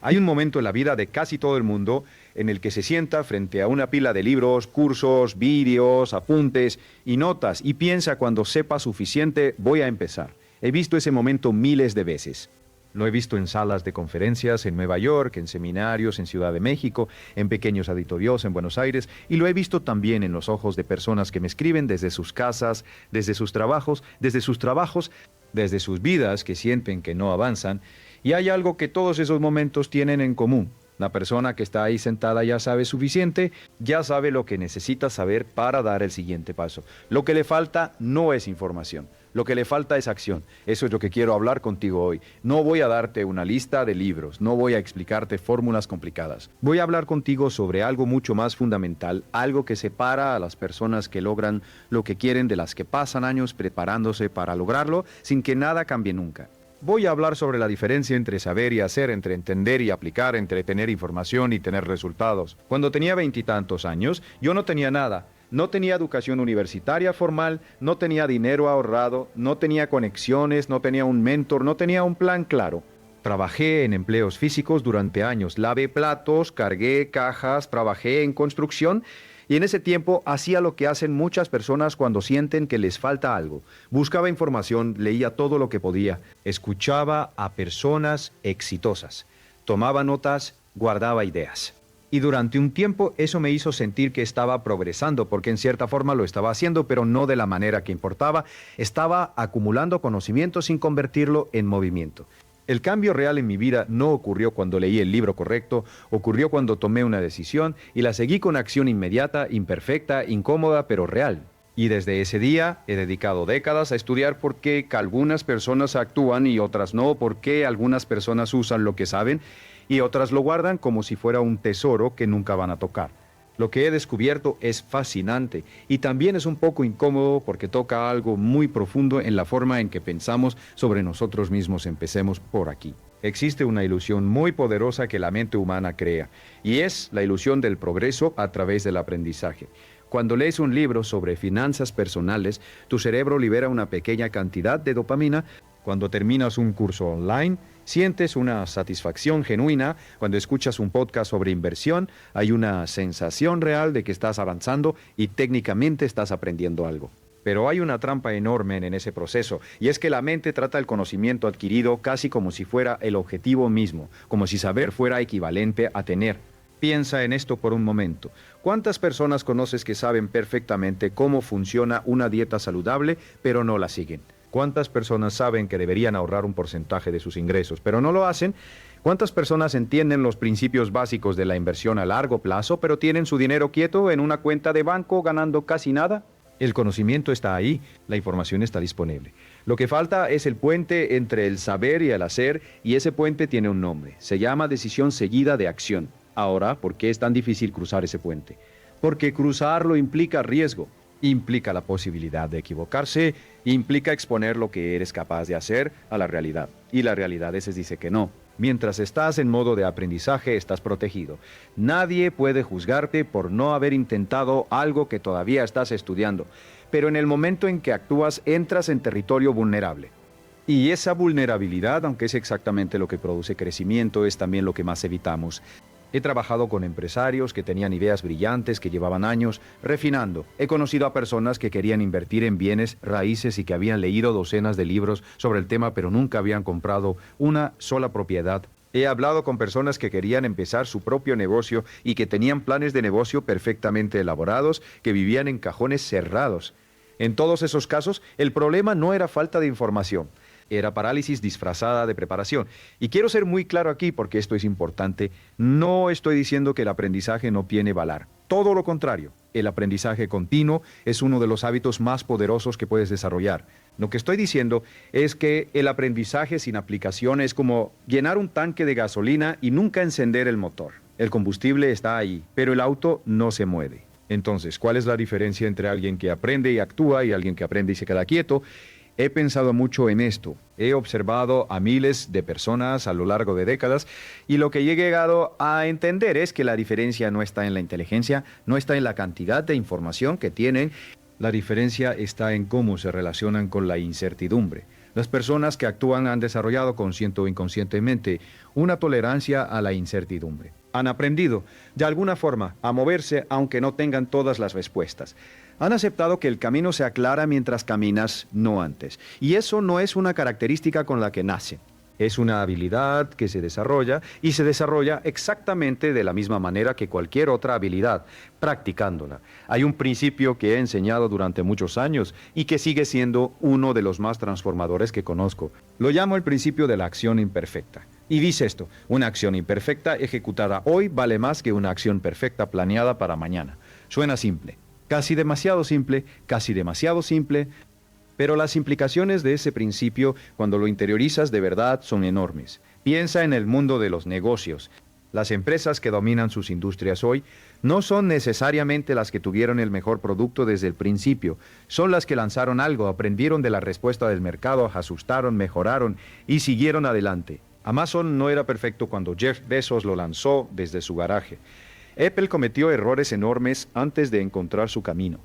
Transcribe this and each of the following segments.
Hay un momento en la vida de casi todo el mundo en el que se sienta frente a una pila de libros, cursos, vídeos, apuntes y notas y piensa cuando sepa suficiente voy a empezar. He visto ese momento miles de veces. Lo he visto en salas de conferencias en Nueva York, en seminarios en Ciudad de México, en pequeños auditorios en Buenos Aires y lo he visto también en los ojos de personas que me escriben desde sus casas, desde sus trabajos, desde sus vidas que sienten que no avanzan. Y hay algo que todos esos momentos tienen en común. La persona que está ahí sentada ya sabe suficiente, ya sabe lo que necesita saber para dar el siguiente paso. Lo que le falta no es información, lo que le falta es acción. Eso es lo que quiero hablar contigo hoy. No voy a darte una lista de libros, no voy a explicarte fórmulas complicadas. Voy a hablar contigo sobre algo mucho más fundamental, algo que separa a las personas que logran lo que quieren de las que pasan años preparándose para lograrlo sin que nada cambie nunca. Voy a hablar sobre la diferencia entre saber y hacer, entre entender y aplicar, entre tener información y tener resultados. Cuando tenía 20 y tantos años, yo no tenía nada. No tenía educación universitaria formal, no tenía dinero ahorrado, no tenía conexiones, no tenía un mentor, no tenía un plan claro. Trabajé en empleos físicos durante años, lavé platos, cargué cajas, trabajé en construcción. Y en ese tiempo hacía lo que hacen muchas personas cuando sienten que les falta algo. Buscaba información, leía todo lo que podía, escuchaba a personas exitosas, tomaba notas, guardaba ideas. Y durante un tiempo eso me hizo sentir que estaba progresando, porque en cierta forma lo estaba haciendo, pero no de la manera que importaba. Estaba acumulando conocimiento sin convertirlo en movimiento. El cambio real en mi vida no ocurrió cuando leí el libro correcto, ocurrió cuando tomé una decisión y la seguí con acción inmediata, imperfecta, incómoda, pero real. Y desde ese día he dedicado décadas a estudiar por qué algunas personas actúan y otras no, por qué algunas personas usan lo que saben y otras lo guardan como si fuera un tesoro que nunca van a tocar. Lo que he descubierto es fascinante y también es un poco incómodo porque toca algo muy profundo en la forma en que pensamos sobre nosotros mismos. Empecemos por aquí. Existe una ilusión muy poderosa que la mente humana crea y es la ilusión del progreso a través del aprendizaje. Cuando lees un libro sobre finanzas personales, tu cerebro libera una pequeña cantidad de dopamina. Cuando terminas un curso online, sientes una satisfacción genuina. Cuando escuchas un podcast sobre inversión, hay una sensación real de que estás avanzando y técnicamente estás aprendiendo algo. Pero hay una trampa enorme en ese proceso, y es que la mente trata el conocimiento adquirido casi como si fuera el objetivo mismo, como si saber fuera equivalente a tener. Piensa en esto por un momento. ¿Cuántas personas conoces que saben perfectamente cómo funciona una dieta saludable, pero no la siguen? ¿Cuántas personas saben que deberían ahorrar un porcentaje de sus ingresos, pero no lo hacen? ¿Cuántas personas entienden los principios básicos de la inversión a largo plazo, pero tienen su dinero quieto en una cuenta de banco ganando casi nada? El conocimiento está ahí, la información está disponible. Lo que falta es el puente entre el saber y el hacer, y ese puente tiene un nombre. Se llama decisión seguida de acción. Ahora, ¿por qué es tan difícil cruzar ese puente? Porque cruzarlo implica riesgo. Implica la posibilidad de equivocarse, implica exponer lo que eres capaz de hacer a la realidad. Y la realidad a veces dice que no. Mientras estás en modo de aprendizaje, estás protegido. Nadie puede juzgarte por no haber intentado algo que todavía estás estudiando. Pero en el momento en que actúas, entras en territorio vulnerable. Y esa vulnerabilidad, aunque es exactamente lo que produce crecimiento, es también lo que más evitamos. He trabajado con empresarios que tenían ideas brillantes, que llevaban años refinando. He conocido a personas que querían invertir en bienes raíces y que habían leído docenas de libros sobre el tema, pero nunca habían comprado una sola propiedad. He hablado con personas que querían empezar su propio negocio y que tenían planes de negocio perfectamente elaborados, que vivían en cajones cerrados. En todos esos casos, el problema no era falta de información. Era parálisis disfrazada de preparación. Y quiero ser muy claro aquí porque esto es importante. No estoy diciendo que el aprendizaje no tiene valor. Todo lo contrario. El aprendizaje continuo es uno de los hábitos más poderosos que puedes desarrollar. Lo que estoy diciendo es que el aprendizaje sin aplicación es como llenar un tanque de gasolina y nunca encender el motor. El combustible está ahí, pero el auto no se mueve. Entonces, ¿cuál es la diferencia entre alguien que aprende y actúa y alguien que aprende y se queda quieto? He pensado mucho en esto. He observado a miles de personas a lo largo de décadas y lo que he llegado a entender es que la diferencia no está en la inteligencia, no está en la cantidad de información que tienen. La diferencia está en cómo se relacionan con la incertidumbre. Las personas que actúan han desarrollado consciente o inconscientemente una tolerancia a la incertidumbre. Han aprendido, de alguna forma, a moverse aunque no tengan todas las respuestas. Han aceptado que el camino se aclara mientras caminas, no antes. Y eso no es una característica con la que nace. Es una habilidad que se desarrolla y se desarrolla exactamente de la misma manera que cualquier otra habilidad, practicándola. Hay un principio que he enseñado durante muchos años y que sigue siendo uno de los más transformadores que conozco. Lo llamo el principio de la acción imperfecta. Y dice esto: una acción imperfecta ejecutada hoy vale más que una acción perfecta planeada para mañana. Suena simple, casi demasiado simple, pero las implicaciones de ese principio, cuando lo interiorizas de verdad, son enormes. Piensa en el mundo de los negocios. Las empresas que dominan sus industrias hoy no son necesariamente las que tuvieron el mejor producto desde el principio. Son las que lanzaron algo, aprendieron de la respuesta del mercado, ajustaron, mejoraron y siguieron adelante. Amazon no era perfecto cuando Jeff Bezos lo lanzó desde su garaje. Apple cometió errores enormes antes de encontrar su camino.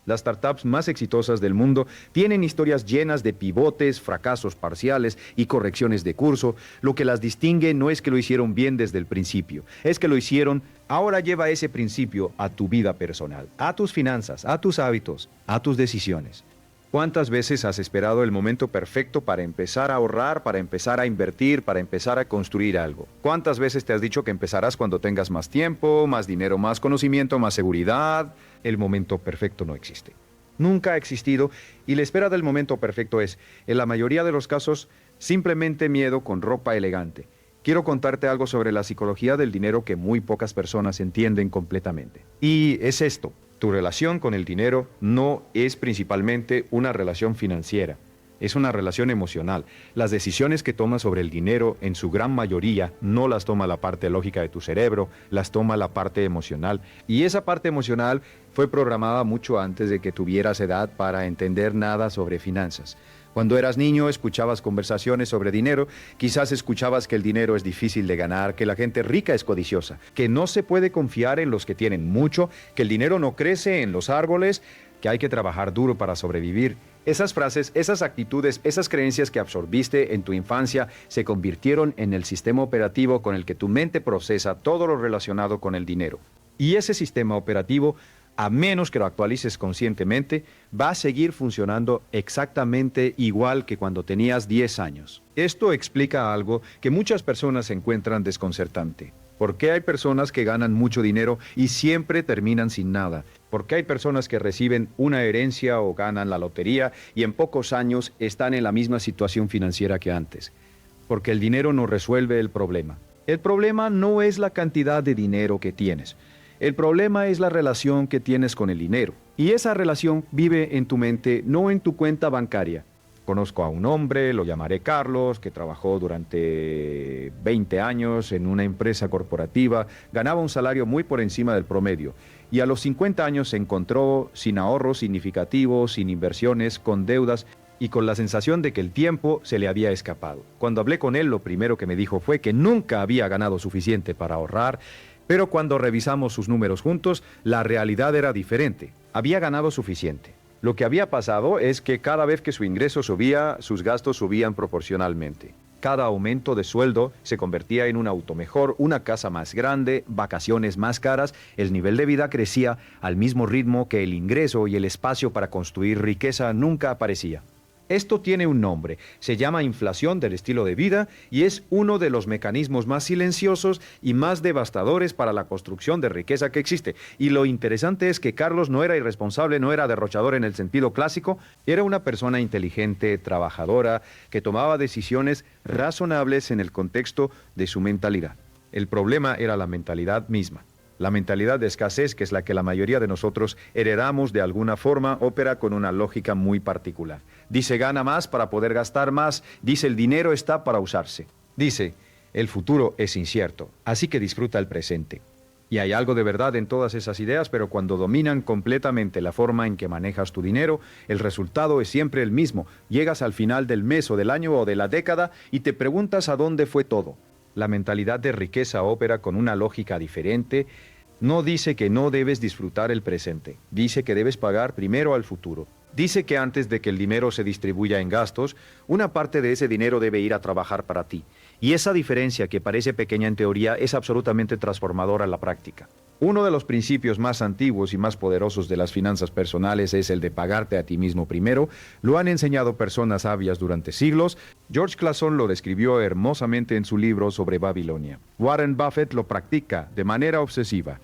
Las startups más exitosas del mundo tienen historias llenas de pivotes, fracasos parciales y correcciones de curso. Lo que las distingue no es que lo hicieron bien desde el principio, es que lo hicieron. Ahora lleva ese principio a tu vida personal, a tus finanzas, a tus hábitos, a tus decisiones. ¿Cuántas veces has esperado el momento perfecto para empezar a ahorrar, para empezar a invertir, para empezar a construir algo? ¿Cuántas veces te has dicho que empezarás cuando tengas más tiempo, más dinero, más conocimiento, más seguridad? El momento perfecto no existe. Nunca ha existido y la espera del momento perfecto es, en la mayoría de los casos, simplemente miedo con ropa elegante. Quiero contarte algo sobre la psicología del dinero que muy pocas personas entienden completamente. Y es esto: tu relación con el dinero no es principalmente una relación financiera, es una relación emocional. Las decisiones que tomas sobre el dinero, en su gran mayoría, no las toma la parte lógica de tu cerebro, las toma la parte emocional. Y esa parte emocional fue programada mucho antes de que tuvieras edad para entender nada sobre finanzas. Cuando eras niño escuchabas conversaciones sobre dinero, quizás escuchabas que el dinero es difícil de ganar, que la gente rica es codiciosa, que no se puede confiar en los que tienen mucho, que el dinero no crece en los árboles, que hay que trabajar duro para sobrevivir. Esas frases, esas actitudes, esas creencias que absorbiste en tu infancia se convirtieron en el sistema operativo con el que tu mente procesa todo lo relacionado con el dinero. Y ese sistema operativo, a menos que lo actualices conscientemente, va a seguir funcionando exactamente igual que cuando tenías 10 años. Esto explica algo que muchas personas encuentran desconcertante. ¿Por qué hay personas que ganan mucho dinero y siempre terminan sin nada? ¿Por qué hay personas que reciben una herencia o ganan la lotería y en pocos años están en la misma situación financiera que antes? Porque el dinero no resuelve el problema. El problema no es la cantidad de dinero que tienes. El problema es la relación que tienes con el dinero. Y esa relación vive en tu mente, no en tu cuenta bancaria. Conozco a un hombre, lo llamaré Carlos, que trabajó durante 20 años en una empresa corporativa, ganaba un salario muy por encima del promedio. Y a los 50 años se encontró sin ahorros significativos, sin inversiones, con deudas y con la sensación de que el tiempo se le había escapado. Cuando hablé con él, lo primero que me dijo fue que nunca había ganado suficiente para ahorrar. Pero cuando revisamos sus números juntos, la realidad era diferente. Había ganado suficiente. Lo que había pasado es que cada vez que su ingreso subía, sus gastos subían proporcionalmente. Cada aumento de sueldo se convertía en un auto mejor, una casa más grande, vacaciones más caras. El nivel de vida crecía al mismo ritmo que el ingreso y el espacio para construir riqueza nunca aparecía. Esto tiene un nombre, se llama inflación del estilo de vida y es uno de los mecanismos más silenciosos y más devastadores para la construcción de riqueza que existe. Y lo interesante es que Carlos no era irresponsable, no era derrochador en el sentido clásico, era una persona inteligente, trabajadora, que tomaba decisiones razonables en el contexto de su mentalidad. El problema era la mentalidad misma. La mentalidad de escasez, que es la que la mayoría de nosotros heredamos de alguna forma, opera con una lógica muy particular. Dice, gana más para poder gastar más. Dice, el dinero está para usarse. Dice, el futuro es incierto, así que disfruta el presente. Y hay algo de verdad en todas esas ideas, pero cuando dominan completamente la forma en que manejas tu dinero, el resultado es siempre el mismo. Llegas al final del mes o del año o de la década y te preguntas a dónde fue todo. La mentalidad de riqueza opera con una lógica diferente. No dice que no debes disfrutar el presente, dice que debes pagar primero al futuro. Dice que antes de que el dinero se distribuya en gastos, una parte de ese dinero debe ir a trabajar para ti. Y esa diferencia que parece pequeña en teoría es absolutamente transformadora en la práctica. Uno de los principios más antiguos y más poderosos de las finanzas personales es el de pagarte a ti mismo primero. Lo han enseñado personas sabias durante siglos. George Clason lo describió hermosamente en su libro sobre Babilonia. Warren Buffett lo practica de manera obsesiva.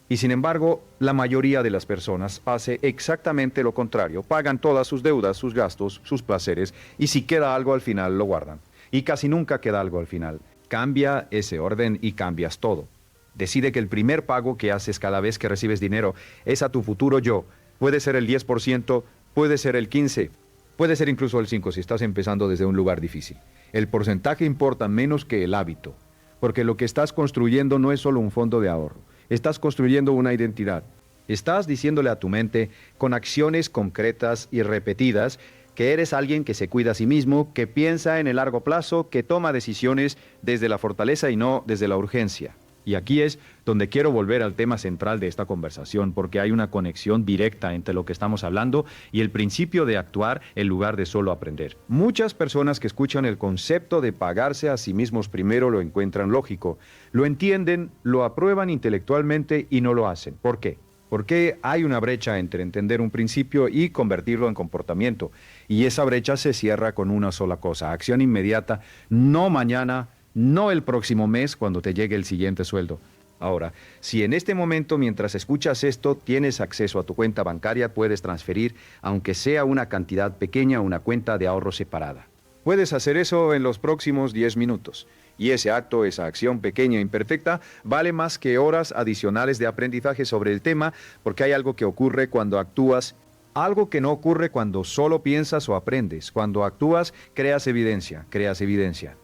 Y sin embargo, la mayoría de las personas hace exactamente lo contrario. Pagan todas sus deudas, sus gastos, sus placeres, y si queda algo al final lo guardan. Y casi nunca queda algo al final. Cambia ese orden y cambias todo. Decide que el primer pago que haces cada vez que recibes dinero es a tu futuro yo. Puede ser el 10%, puede ser el 15%, puede ser incluso el 5% si estás empezando desde un lugar difícil. El porcentaje importa menos que el hábito, porque lo que estás construyendo no es solo un fondo de ahorro. Estás construyendo una identidad. Estás diciéndole a tu mente, con acciones concretas y repetidas, que eres alguien que se cuida a sí mismo, que piensa en el largo plazo, que toma decisiones desde la fortaleza y no desde la urgencia. Y aquí es donde quiero volver al tema central de esta conversación, porque hay una conexión directa entre lo que estamos hablando y el principio de actuar en lugar de solo aprender. Muchas personas que escuchan el concepto de pagarse a sí mismos primero lo encuentran lógico, lo entienden, lo aprueban intelectualmente y no lo hacen. ¿Por qué? Porque hay una brecha entre entender un principio y convertirlo en comportamiento. Y esa brecha se cierra con una sola cosa: acción inmediata, no mañana, no el próximo mes cuando te llegue el siguiente sueldo. Ahora, si en este momento, mientras escuchas esto, tienes acceso a tu cuenta bancaria, puedes transferir, aunque sea una cantidad pequeña, a una cuenta de ahorro separada. Puedes hacer eso en los próximos 10 minutos. Y ese acto, esa acción pequeña e imperfecta, vale más que horas adicionales de aprendizaje sobre el tema, porque hay algo que ocurre cuando actúas. Algo que no ocurre cuando solo piensas o aprendes. Cuando actúas, creas evidencia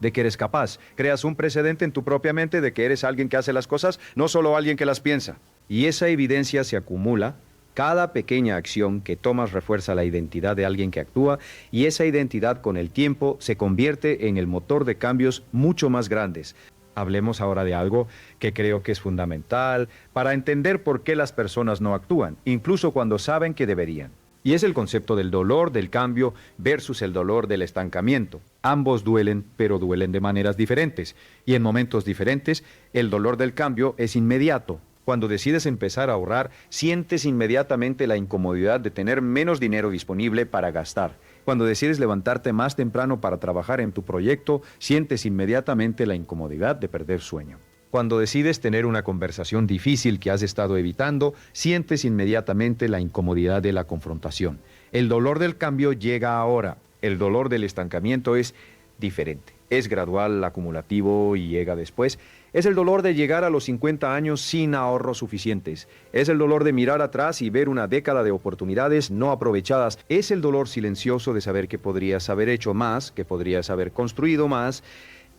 de que eres capaz. Creas un precedente en tu propia mente de que eres alguien que hace las cosas, no solo alguien que las piensa. Y esa evidencia se acumula. Cada pequeña acción que tomas refuerza la identidad de alguien que actúa, y esa identidad con el tiempo se convierte en el motor de cambios mucho más grandes. Hablemos ahora de algo que creo que es fundamental para entender por qué las personas no actúan, incluso cuando saben que deberían. Y es el concepto del dolor del cambio versus el dolor del estancamiento. Ambos duelen, pero duelen de maneras diferentes. Y en momentos diferentes, el dolor del cambio es inmediato. Cuando decides empezar a ahorrar, sientes inmediatamente la incomodidad de tener menos dinero disponible para gastar. Cuando decides levantarte más temprano para trabajar en tu proyecto, sientes inmediatamente la incomodidad de perder sueño. Cuando decides tener una conversación difícil que has estado evitando, sientes inmediatamente la incomodidad de la confrontación. El dolor del cambio llega ahora. El dolor del estancamiento es diferente. Es gradual, acumulativo y llega después. Es el dolor de llegar a los 50 años sin ahorros suficientes. Es el dolor de mirar atrás y ver una década de oportunidades no aprovechadas. Es el dolor silencioso de saber que podrías haber hecho más, que podrías haber construido más,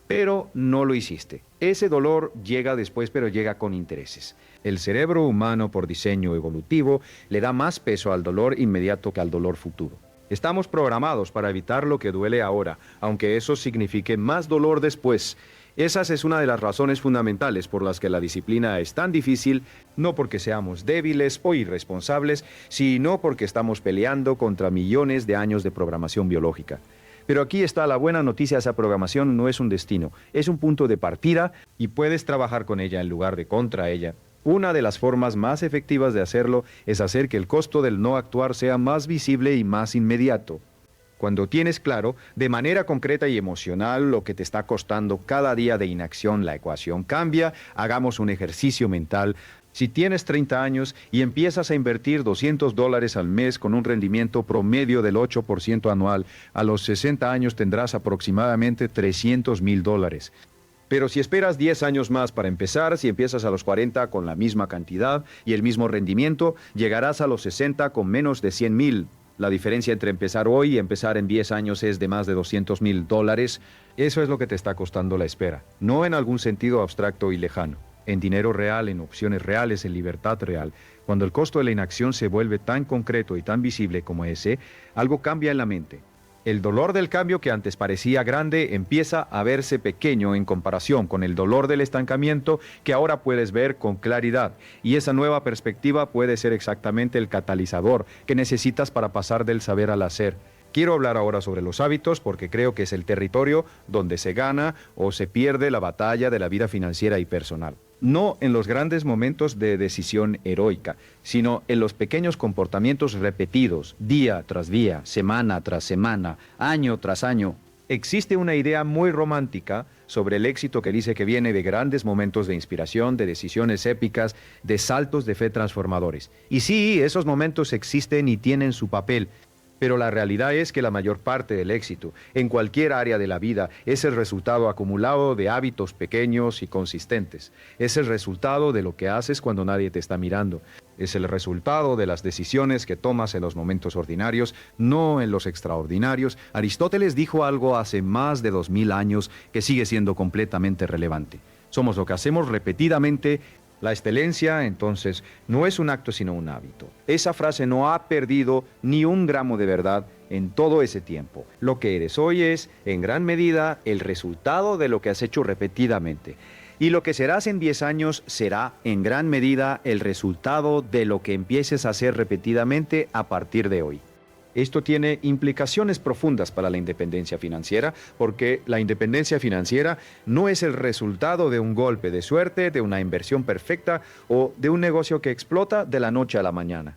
pero no lo hiciste. Ese dolor llega después, pero llega con intereses. El cerebro humano, por diseño evolutivo, le da más peso al dolor inmediato que al dolor futuro. Estamos programados para evitar lo que duele ahora, aunque eso signifique más dolor después. Esa es una de las razones fundamentales por las que la disciplina es tan difícil, no porque seamos débiles o irresponsables, sino porque estamos peleando contra millones de años de programación biológica. Pero aquí está la buena noticia: esa programación no es un destino, es un punto de partida y puedes trabajar con ella en lugar de contra ella. Una de las formas más efectivas de hacerlo es hacer que el costo del no actuar sea más visible y más inmediato. Cuando tienes claro, de manera concreta y emocional, lo que te está costando cada día de inacción, la ecuación cambia. Hagamos un ejercicio mental. Si tienes 30 años y empiezas a invertir $200 al mes con un rendimiento promedio del 8% anual, a los 60 años tendrás aproximadamente $300,000. Pero si esperas 10 años más para empezar, si empiezas a los 40 con la misma cantidad y el mismo rendimiento, llegarás a los 60 con menos de 100,000. La diferencia entre empezar hoy y empezar en 10 años es de más de $200,000. Eso es lo que te está costando la espera, no en algún sentido abstracto y lejano. En dinero real, en opciones reales, en libertad real. Cuando el costo de la inacción se vuelve tan concreto y tan visible como ese, algo cambia en la mente. El dolor del cambio que antes parecía grande empieza a verse pequeño en comparación con el dolor del estancamiento que ahora puedes ver con claridad. Y esa nueva perspectiva puede ser exactamente el catalizador que necesitas para pasar del saber al hacer. Quiero hablar ahora sobre los hábitos porque creo que es el territorio donde se gana o se pierde la batalla de la vida financiera y personal. No en los grandes momentos de decisión heroica, sino en los pequeños comportamientos repetidos, día tras día, semana tras semana, año tras año. Existe una idea muy romántica sobre el éxito que dice que viene de grandes momentos de inspiración, de decisiones épicas, de saltos de fe transformadores. Y sí, esos momentos existen y tienen su papel. Pero la realidad es que la mayor parte del éxito, en cualquier área de la vida, es el resultado acumulado de hábitos pequeños y consistentes. Es el resultado de lo que haces cuando nadie te está mirando. Es el resultado de las decisiones que tomas en los momentos ordinarios, no en los extraordinarios. Aristóteles dijo algo hace más de 2000 años que sigue siendo completamente relevante. Somos lo que hacemos repetidamente. La excelencia, entonces, no es un acto sino un hábito. Esa frase no ha perdido ni un gramo de verdad en todo ese tiempo. Lo que eres hoy es, en gran medida, el resultado de lo que has hecho repetidamente. Y lo que serás en 10 años será, en gran medida, el resultado de lo que empieces a hacer repetidamente a partir de hoy. Esto tiene implicaciones profundas para la independencia financiera, porque la independencia financiera no es el resultado de un golpe de suerte, de una inversión perfecta o de un negocio que explota de la noche a la mañana.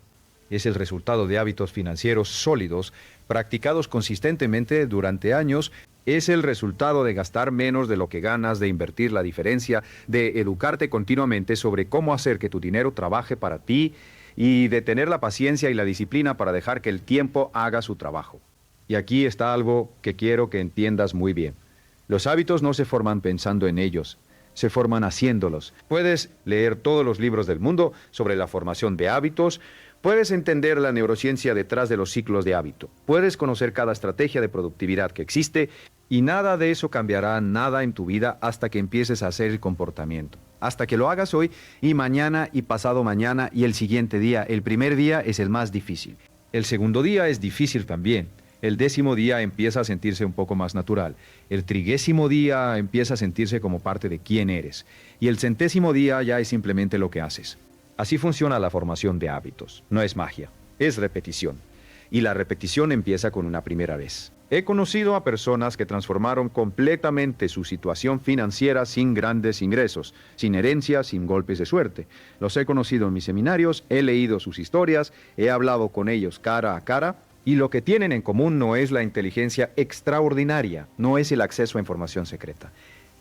Es el resultado de hábitos financieros sólidos, practicados consistentemente durante años. Es el resultado de gastar menos de lo que ganas, de invertir la diferencia, de educarte continuamente sobre cómo hacer que tu dinero trabaje para ti, y de tener la paciencia y la disciplina para dejar que el tiempo haga su trabajo. Y aquí está algo que quiero que entiendas muy bien. Los hábitos no se forman pensando en ellos, se forman haciéndolos. Puedes leer todos los libros del mundo sobre la formación de hábitos, puedes entender la neurociencia detrás de los ciclos de hábito, puedes conocer cada estrategia de productividad que existe, y nada de eso cambiará nada en tu vida hasta que empieces a hacer el comportamiento. Hasta que lo hagas hoy y mañana y pasado mañana y el siguiente día. El primer día es el más difícil. El segundo día es difícil también. El 10º día empieza a sentirse un poco más natural. El 30º día empieza a sentirse como parte de quién eres. Y el 100º día ya es simplemente lo que haces. Así funciona la formación de hábitos. No es magia, es repetición. Y la repetición empieza con una primera vez. He conocido a personas que transformaron completamente su situación financiera sin grandes ingresos, sin herencia, sin golpes de suerte. Los he conocido en mis seminarios, he leído sus historias, he hablado con ellos cara a cara, y lo que tienen en común no es la inteligencia extraordinaria, no es el acceso a información secreta.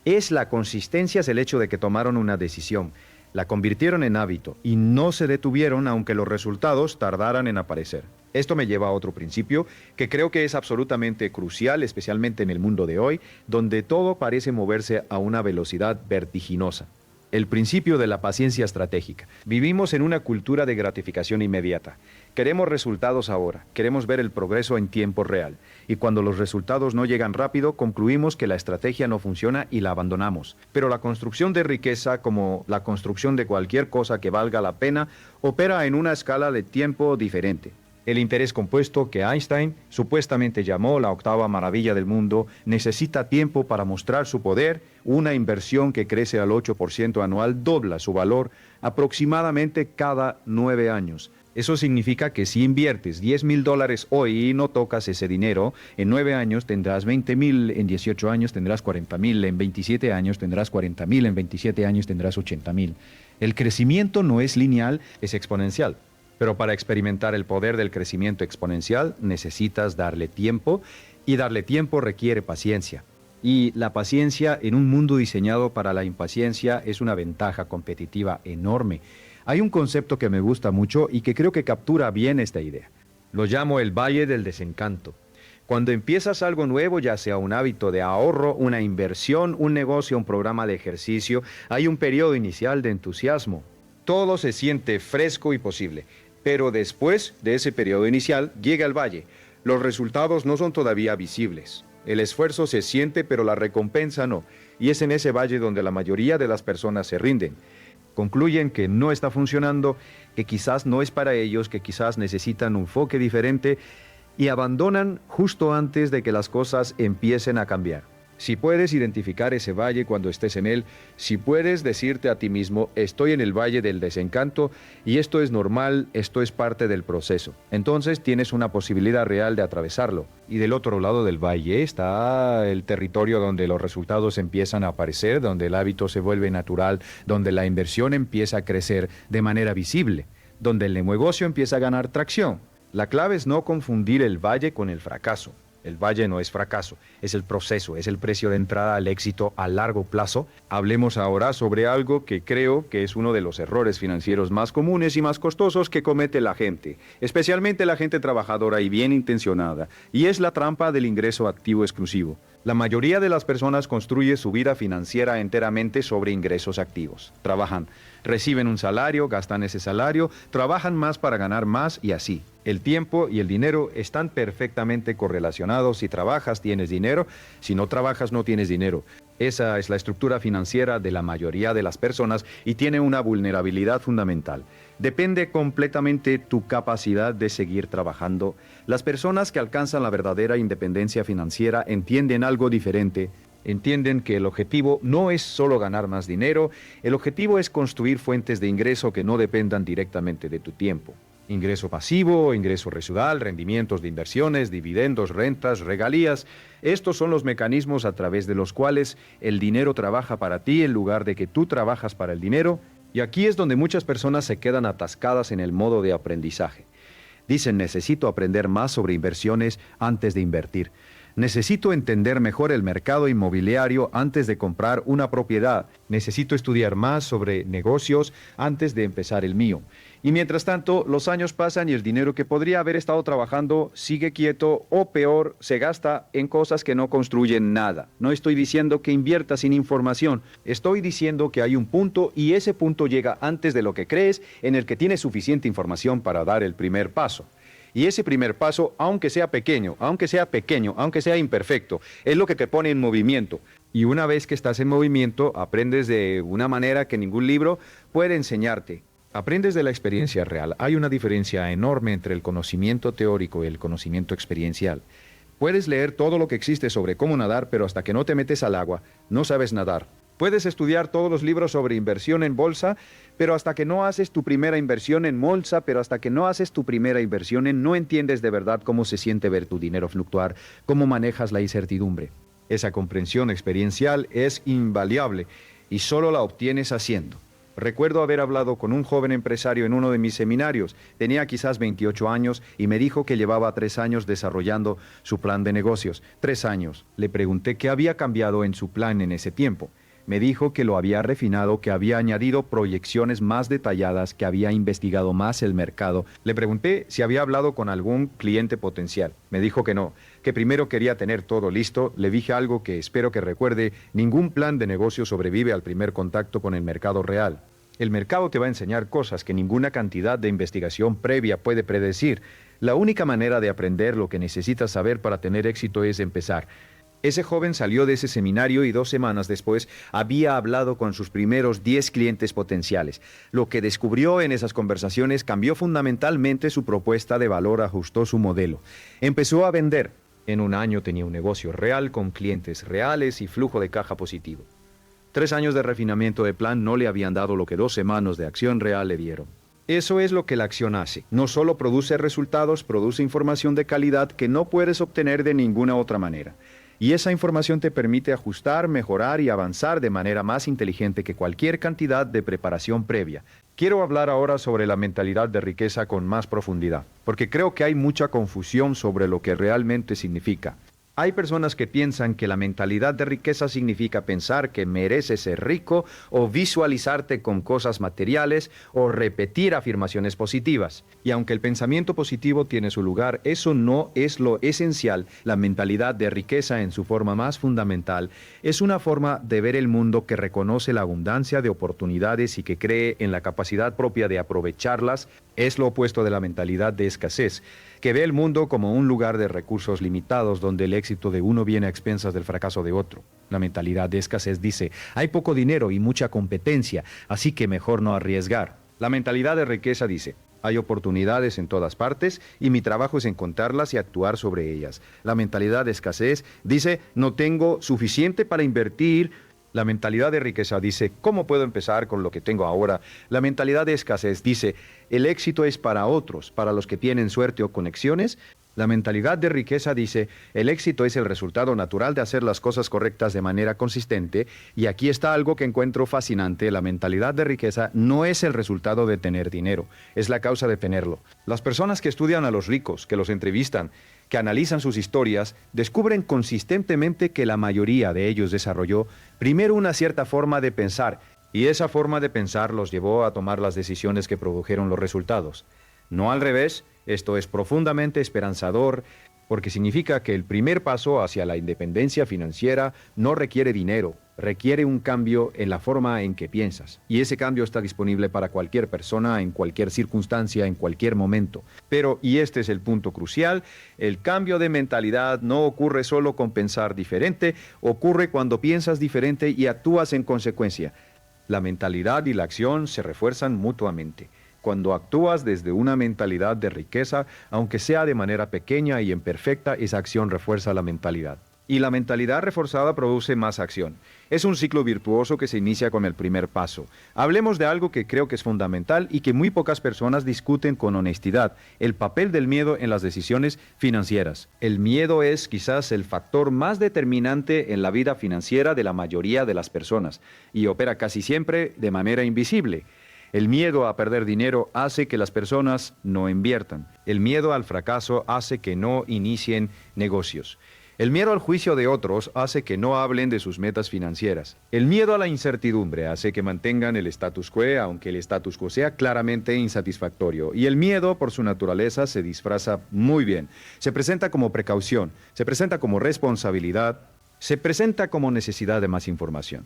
Es la consistencia, es el hecho de que tomaron una decisión, la convirtieron en hábito y no se detuvieron aunque los resultados tardaran en aparecer. Esto me lleva a otro principio que creo que es absolutamente crucial, especialmente en el mundo de hoy, donde todo parece moverse a una velocidad vertiginosa. El principio de la paciencia estratégica. Vivimos en una cultura de gratificación inmediata. Queremos resultados ahora, queremos ver el progreso en tiempo real. Y cuando los resultados no llegan rápido, concluimos que la estrategia no funciona y la abandonamos. Pero la construcción de riqueza, como la construcción de cualquier cosa que valga la pena, opera en una escala de tiempo diferente. El interés compuesto, que Einstein supuestamente llamó la octava maravilla del mundo, necesita tiempo para mostrar su poder. Una inversión que crece al 8% anual dobla su valor aproximadamente cada 9 años. Eso significa que si inviertes $10,000 hoy y no tocas ese dinero, en 9 años tendrás 20,000, en 18 años tendrás 40,000, en 27 años tendrás 40,000, en 27 años tendrás 80,000. El crecimiento no es lineal, es exponencial. Pero para experimentar el poder del crecimiento exponencial necesitas darle tiempo, y darle tiempo requiere paciencia. Y la paciencia en un mundo diseñado para la impaciencia es una ventaja competitiva enorme. Hay un concepto que me gusta mucho y que creo que captura bien esta idea. Lo llamo el valle del desencanto. Cuando empiezas algo nuevo, ya sea un hábito de ahorro, una inversión, un negocio, un programa de ejercicio, hay un periodo inicial de entusiasmo. Todo se siente fresco y posible. Pero después de ese periodo inicial llega el valle. Los resultados no son todavía visibles. El esfuerzo se siente, pero la recompensa no. Y es en ese valle donde la mayoría de las personas se rinden. Concluyen que no está funcionando, que quizás no es para ellos, que quizás necesitan un enfoque diferente. y abandonan justo antes de que las cosas empiecen a cambiar. Si puedes identificar ese valle cuando estés en él, si puedes decirte a ti mismo, estoy en el valle del desencanto y esto es normal, esto es parte del proceso, entonces tienes una posibilidad real de atravesarlo. Y del otro lado del valle está el territorio donde los resultados empiezan a aparecer, donde el hábito se vuelve natural, donde la inversión empieza a crecer de manera visible, donde el negocio empieza a ganar tracción. La clave es no confundir el valle con el fracaso. El valle no es fracaso, es el proceso, es el precio de entrada al éxito a largo plazo. Hablemos ahora sobre algo que creo que es uno de los errores financieros más comunes y más costosos que comete la gente, especialmente la gente trabajadora y bien intencionada, y es la trampa del ingreso activo exclusivo. La mayoría de las personas construye su vida financiera enteramente sobre ingresos activos. Trabajan, reciben un salario, gastan ese salario, trabajan más para ganar más y así. El tiempo y el dinero están perfectamente correlacionados. Si trabajas, tienes dinero. Si no trabajas, no tienes dinero. Esa es la estructura financiera de la mayoría de las personas y tiene una vulnerabilidad fundamental. Depende completamente tu capacidad de seguir trabajando. Las personas que alcanzan la verdadera independencia financiera entienden algo diferente. Entienden que el objetivo no es solo ganar más dinero, el objetivo es construir fuentes de ingreso que no dependan directamente de tu tiempo. Ingreso pasivo, ingreso residual, rendimientos de inversiones, dividendos, rentas, regalías. Estos son los mecanismos a través de los cuales el dinero trabaja para ti en lugar de que tú trabajas para el dinero. Y aquí es donde muchas personas se quedan atascadas en el modo de aprendizaje. Dicen, necesito aprender más sobre inversiones antes de invertir. Necesito entender mejor el mercado inmobiliario antes de comprar una propiedad. Necesito estudiar más sobre negocios antes de empezar el mío. Y mientras tanto, los años pasan y el dinero que podría haber estado trabajando sigue quieto o peor, se gasta en cosas que no construyen nada. No estoy diciendo que inviertas sin información. Estoy diciendo que hay un punto y ese punto llega antes de lo que crees en el que tienes suficiente información para dar el primer paso. Y ese primer paso, aunque sea pequeño, aunque sea imperfecto, es lo que te pone en movimiento. Y una vez que estás en movimiento, aprendes de una manera que ningún libro puede enseñarte. Aprendes de la experiencia real. Hay una diferencia enorme entre el conocimiento teórico y el conocimiento experiencial. Puedes leer todo lo que existe sobre cómo nadar, pero hasta que no te metes al agua, no sabes nadar. Puedes estudiar todos los libros sobre inversión en bolsa, pero hasta que no haces tu primera inversión en bolsa, no entiendes de verdad cómo se siente ver tu dinero fluctuar, cómo manejas la incertidumbre. Esa comprensión experiencial es invaluable y solo la obtienes haciendo. Recuerdo haber hablado con un joven empresario en uno de mis seminarios. Tenía quizás 28 años y me dijo que llevaba 3 años desarrollando su plan de negocios. 3 años. Le pregunté qué había cambiado en su plan en ese tiempo. Me dijo que lo había refinado, que había añadido proyecciones más detalladas, que había investigado más el mercado. Le pregunté si había hablado con algún cliente potencial. Me dijo que no, que primero quería tener todo listo. Le dije algo que espero que recuerde: ningún plan de negocio sobrevive al primer contacto con el mercado real. El mercado te va a enseñar cosas que ninguna cantidad de investigación previa puede predecir. La única manera de aprender lo que necesitas saber para tener éxito es empezar. Ese joven salió de ese seminario y 2 semanas después había hablado con sus primeros 10 clientes potenciales. Lo que descubrió en esas conversaciones cambió fundamentalmente su propuesta de valor, ajustó su modelo. Empezó a vender. En 1 año tenía un negocio real con clientes reales y flujo de caja positivo. 3 años de refinamiento de plan no le habían dado lo que 2 semanas de acción real le dieron. Eso es lo que la acción hace. No solo produce resultados, produce información de calidad que no puedes obtener de ninguna otra manera. Y esa información te permite ajustar, mejorar y avanzar de manera más inteligente que cualquier cantidad de preparación previa. Quiero hablar ahora sobre la mentalidad de riqueza con más profundidad, porque creo que hay mucha confusión sobre lo que realmente significa. Hay personas que piensan que la mentalidad de riqueza significa pensar que mereces ser rico o visualizarte con cosas materiales o repetir afirmaciones positivas. Y aunque el pensamiento positivo tiene su lugar, eso no es lo esencial. La mentalidad de riqueza en su forma más fundamental es una forma de ver el mundo que reconoce la abundancia de oportunidades y que cree en la capacidad propia de aprovecharlas. Es lo opuesto de la mentalidad de escasez, que ve el mundo como un lugar de recursos limitados donde el éxito de uno viene a expensas del fracaso de otro. La mentalidad de escasez dice, hay poco dinero y mucha competencia, así que mejor no arriesgar. La mentalidad de riqueza dice, Hay oportunidades en todas partes y mi trabajo es encontrarlas y actuar sobre ellas. La mentalidad de escasez dice, no tengo suficiente para invertir. La mentalidad de riqueza dice, ¿cómo puedo empezar con lo que tengo ahora? La mentalidad de escasez dice, el éxito es para otros, para los que tienen suerte o conexiones. La mentalidad de riqueza dice, el éxito es el resultado natural de hacer las cosas correctas de manera consistente, y aquí está algo que encuentro fascinante, la mentalidad de riqueza no es el resultado de tener dinero, es la causa de tenerlo. Las personas que estudian a los ricos, que los entrevistan, que analizan sus historias, descubren consistentemente que la mayoría de ellos desarrolló primero una cierta forma de pensar, y esa forma de pensar los llevó a tomar las decisiones que produjeron los resultados. No al revés. Esto es profundamente esperanzador porque significa que el primer paso hacia la independencia financiera no requiere dinero, requiere un cambio en la forma en que piensas. Y ese cambio está disponible para cualquier persona, en cualquier circunstancia, en cualquier momento. Pero, y este es el punto crucial, el cambio de mentalidad no ocurre solo con pensar diferente, ocurre cuando piensas diferente y actúas en consecuencia. La mentalidad y la acción se refuerzan mutuamente. Cuando actúas desde una mentalidad de riqueza, aunque sea de manera pequeña y imperfecta, esa acción refuerza la mentalidad. Y la mentalidad reforzada produce más acción. Es un ciclo virtuoso que se inicia con el primer paso. Hablemos de algo que creo que es fundamental y que muy pocas personas discuten con honestidad, el papel del miedo en las decisiones financieras. El miedo es quizás el factor más determinante en la vida financiera de la mayoría de las personas y opera casi siempre de manera invisible. El miedo a perder dinero hace que las personas no inviertan. El miedo al fracaso hace que no inicien negocios. El miedo al juicio de otros hace que no hablen de sus metas financieras. El miedo a la incertidumbre hace que mantengan el status quo, aunque el status quo sea claramente insatisfactorio. Y el miedo, por su naturaleza, se disfraza muy bien. Se presenta como precaución, se presenta como responsabilidad, se presenta como necesidad de más información.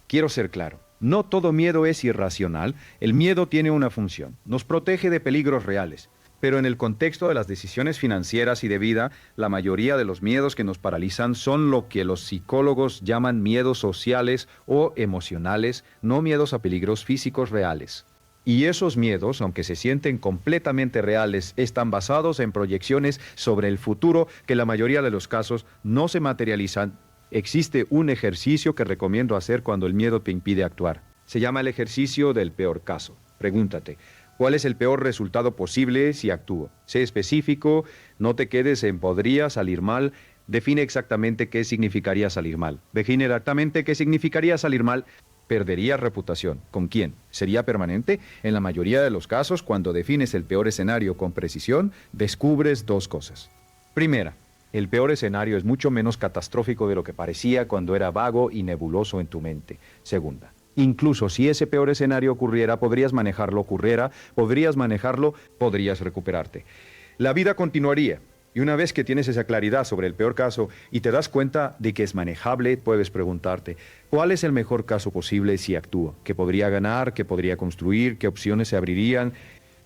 Quiero ser claro, no todo miedo es irracional, el miedo tiene una función, nos protege de peligros reales, pero en el contexto de las decisiones financieras y de vida, la mayoría de los miedos que nos paralizan son lo que los psicólogos llaman miedos sociales o emocionales, no miedos a peligros físicos reales. Y esos miedos, aunque se sienten completamente reales, están basados en proyecciones sobre el futuro que en la mayoría de los casos no se materializan. Existe un ejercicio que recomiendo hacer cuando el miedo te impide actuar. Se llama el ejercicio del peor caso. Pregúntate, ¿cuál es el peor resultado posible si actúo? Sé específico, no te quedes en podría salir mal. Define exactamente qué significaría salir mal. Define exactamente qué significaría salir mal. Perderías reputación. ¿Con quién? ¿Sería permanente? En la mayoría de los casos, cuando defines el peor escenario con precisión, descubres dos cosas. Primera, el peor escenario es mucho menos catastrófico de lo que parecía cuando era vago y nebuloso en tu mente. Segunda, incluso si ese peor escenario ocurriera, podrías manejarlo, podrías recuperarte. La vida continuaría. Y una vez que tienes esa claridad sobre el peor caso y te das cuenta de que es manejable, puedes preguntarte, ¿cuál es el mejor caso posible si actúo? ¿Qué podría ganar? ¿Qué podría construir? ¿Qué opciones se abrirían?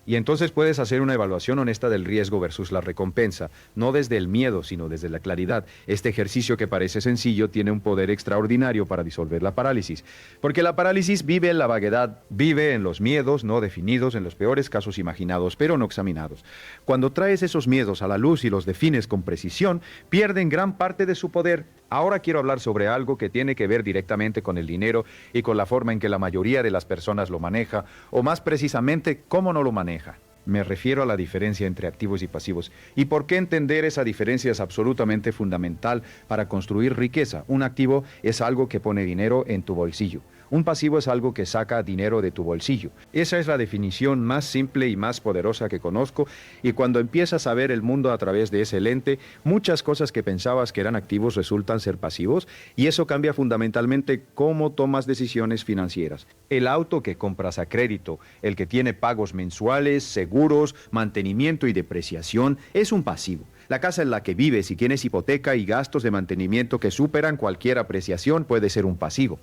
Y entonces puedes hacer una evaluación honesta del riesgo versus la recompensa, no desde el miedo, sino desde la claridad. Este ejercicio que parece sencillo tiene un poder extraordinario para disolver la parálisis, porque la parálisis vive en la vaguedad, vive en los miedos no definidos, en los peores casos imaginados, pero no examinados. Cuando traes esos miedos a la luz y los defines con precisión, pierden gran parte de su poder. Ahora quiero hablar sobre algo que tiene que ver directamente con el dinero y con la forma en que la mayoría de las personas lo maneja, o más precisamente, cómo no lo maneja. Me refiero a la diferencia entre activos y pasivos. ¿Y por qué entender esa diferencia es absolutamente fundamental para construir riqueza? Un activo es algo que pone dinero en tu bolsillo. Un pasivo es algo que saca dinero de tu bolsillo. Esa es la definición más simple y más poderosa que conozco, y cuando empiezas a ver el mundo a través de ese lente, muchas cosas que pensabas que eran activos resultan ser pasivos, y eso cambia fundamentalmente cómo tomas decisiones financieras. El auto que compras a crédito, el que tiene pagos mensuales, seguros, mantenimiento y depreciación, es un pasivo. La casa en la que vives y tienes hipoteca y gastos de mantenimiento que superan cualquier apreciación puede ser un pasivo.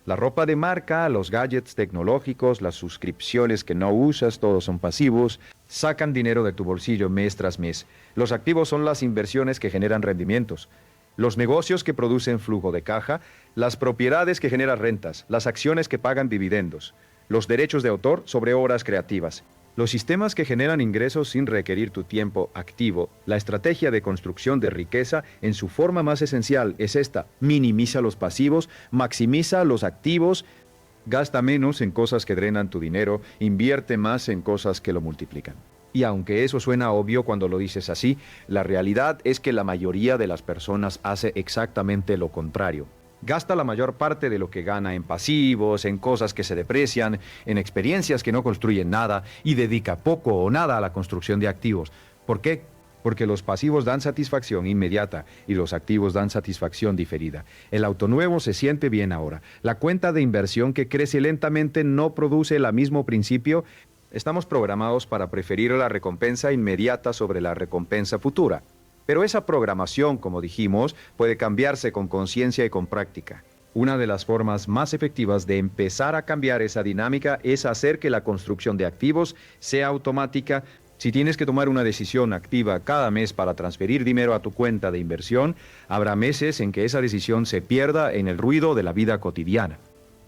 La ropa de marca, los gadgets tecnológicos, las suscripciones que no usas, todos son pasivos, sacan dinero de tu bolsillo mes tras mes. Los activos son las inversiones que generan rendimientos, los negocios que producen flujo de caja, las propiedades que generan rentas, las acciones que pagan dividendos, los derechos de autor sobre obras creativas. Los sistemas que generan ingresos sin requerir tu tiempo activo, la estrategia de construcción de riqueza en su forma más esencial es esta: minimiza los pasivos, maximiza los activos, gasta menos en cosas que drenan tu dinero, invierte más en cosas que lo multiplican. Y aunque eso suena obvio cuando lo dices así, la realidad es que la mayoría de las personas hace exactamente lo contrario. Gasta la mayor parte de lo que gana en pasivos, en cosas que se deprecian, en experiencias que no construyen nada y dedica poco o nada a la construcción de activos. ¿Por qué? Porque los pasivos dan satisfacción inmediata y los activos dan satisfacción diferida. El auto nuevo se siente bien ahora. La cuenta de inversión que crece lentamente no produce el mismo principio. Estamos programados para preferir la recompensa inmediata sobre la recompensa futura. Pero esa programación, como dijimos, puede cambiarse con conciencia y con práctica. Una de las formas más efectivas de empezar a cambiar esa dinámica es hacer que la construcción de activos sea automática. Si tienes que tomar una decisión activa cada mes para transferir dinero a tu cuenta de inversión, habrá meses en que esa decisión se pierda en el ruido de la vida cotidiana.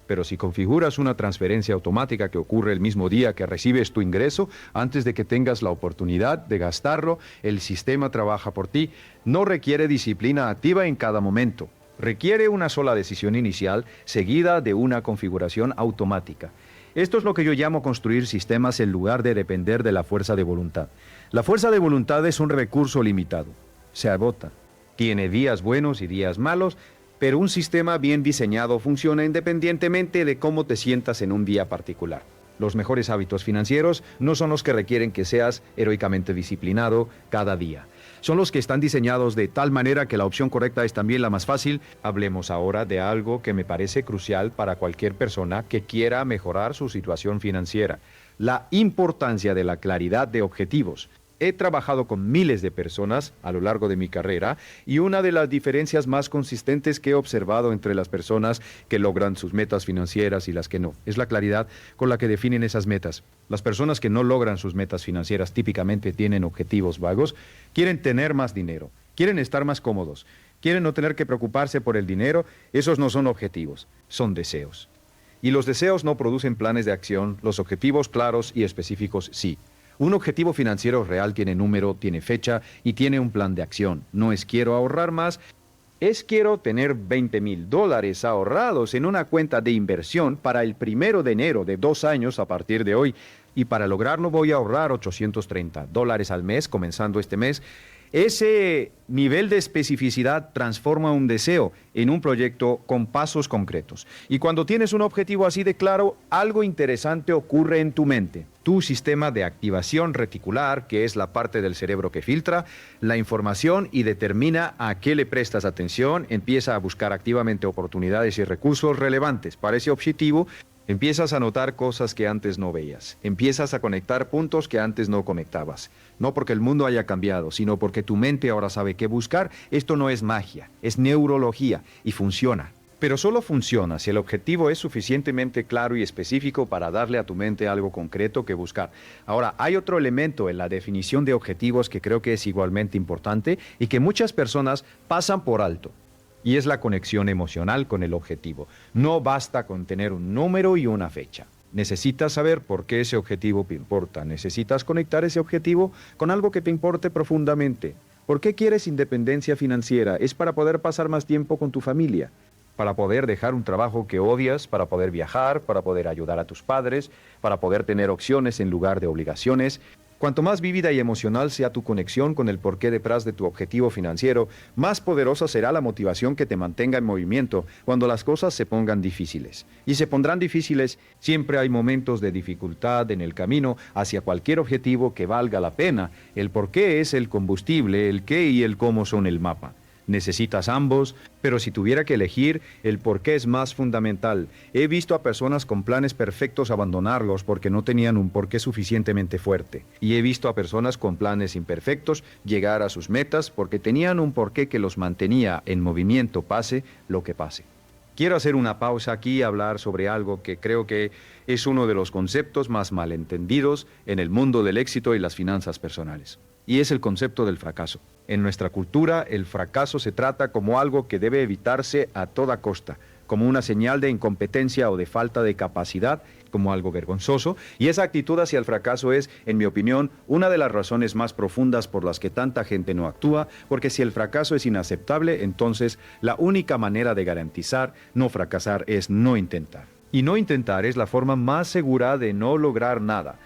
Pero si configuras una transferencia automática que ocurre el mismo día que recibes tu ingreso, antes de que tengas la oportunidad de gastarlo, el sistema trabaja por ti. No requiere disciplina activa en cada momento. Requiere una sola decisión inicial seguida de una configuración automática. Esto es lo que yo llamo construir sistemas en lugar de depender de la fuerza de voluntad. La fuerza de voluntad es un recurso limitado. Se agota. Tiene días buenos y días malos, pero un sistema bien diseñado funciona independientemente de cómo te sientas en un día particular. Los mejores hábitos financieros no son los que requieren que seas heroicamente disciplinado cada día. Son los que están diseñados de tal manera que la opción correcta es también la más fácil. Hablemos ahora de algo que me parece crucial para cualquier persona que quiera mejorar su situación financiera: la importancia de la claridad de objetivos. He trabajado con miles de personas a lo largo de mi carrera y una de las diferencias más consistentes que he observado entre las personas que logran sus metas financieras y las que no es la claridad con la que definen esas metas. Las personas que no logran sus metas financieras típicamente tienen objetivos vagos. Quieren tener más dinero, quieren estar más cómodos, quieren no tener que preocuparse por el dinero. Esos no son objetivos, son deseos. Y los deseos no producen planes de acción. Los objetivos claros y específicos sí. Un objetivo financiero real tiene número, tiene fecha y tiene un plan de acción. No es quiero ahorrar más, es quiero tener $20,000 ahorrados en una cuenta de inversión para el 1 de enero de 2 años a partir de hoy. Y para lograrlo voy a ahorrar $830 al mes comenzando este mes. Ese nivel de especificidad transforma un deseo en un proyecto con pasos concretos. Y cuando tienes un objetivo así de claro, algo interesante ocurre en tu mente. Tu sistema de activación reticular, que es la parte del cerebro que filtra la información y determina a qué le prestas atención, empieza a buscar activamente oportunidades y recursos relevantes para ese objetivo. Empiezas a notar cosas que antes no veías. Empiezas a conectar puntos que antes no conectabas. No porque el mundo haya cambiado, sino porque tu mente ahora sabe qué buscar. Esto no es magia, es neurología y funciona. Pero solo funciona si el objetivo es suficientemente claro y específico para darle a tu mente algo concreto que buscar. Ahora, hay otro elemento en la definición de objetivos que creo que es igualmente importante y que muchas personas pasan por alto. Y es la conexión emocional con el objetivo. No basta con tener un número y una fecha. Necesitas saber por qué ese objetivo te importa. Necesitas conectar ese objetivo con algo que te importe profundamente. ¿Por qué quieres independencia financiera? Es para poder pasar más tiempo con tu familia, para poder dejar un trabajo que odias, para poder viajar, para poder ayudar a tus padres, para poder tener opciones en lugar de obligaciones. Cuanto más vívida y emocional sea tu conexión con el porqué detrás de tu objetivo financiero, más poderosa será la motivación que te mantenga en movimiento cuando las cosas se pongan difíciles. Y se pondrán difíciles, siempre hay momentos de dificultad en el camino hacia cualquier objetivo que valga la pena. El porqué es el combustible, el qué y el cómo son el mapa. Necesitas ambos, pero si tuviera que elegir, el por qué es más fundamental. He visto a personas con planes perfectos abandonarlos porque no tenían un porqué suficientemente fuerte. Y he visto a personas con planes imperfectos llegar a sus metas porque tenían un porqué que los mantenía en movimiento, pase lo que pase. Quiero hacer una pausa aquí y hablar sobre algo que creo que es uno de los conceptos más malentendidos en el mundo del éxito y las finanzas personales. Y es el concepto del fracaso. En nuestra cultura, el fracaso se trata como algo que debe evitarse a toda costa. como una señal de incompetencia o de falta de capacidad, como algo vergonzoso, y esa actitud hacia el fracaso es, en mi opinión, una de las razones más profundas por las que tanta gente no actúa, porque si el fracaso es inaceptable, entonces la única manera de garantizar no fracasar es no intentar. Y no intentar es la forma más segura de no lograr nada.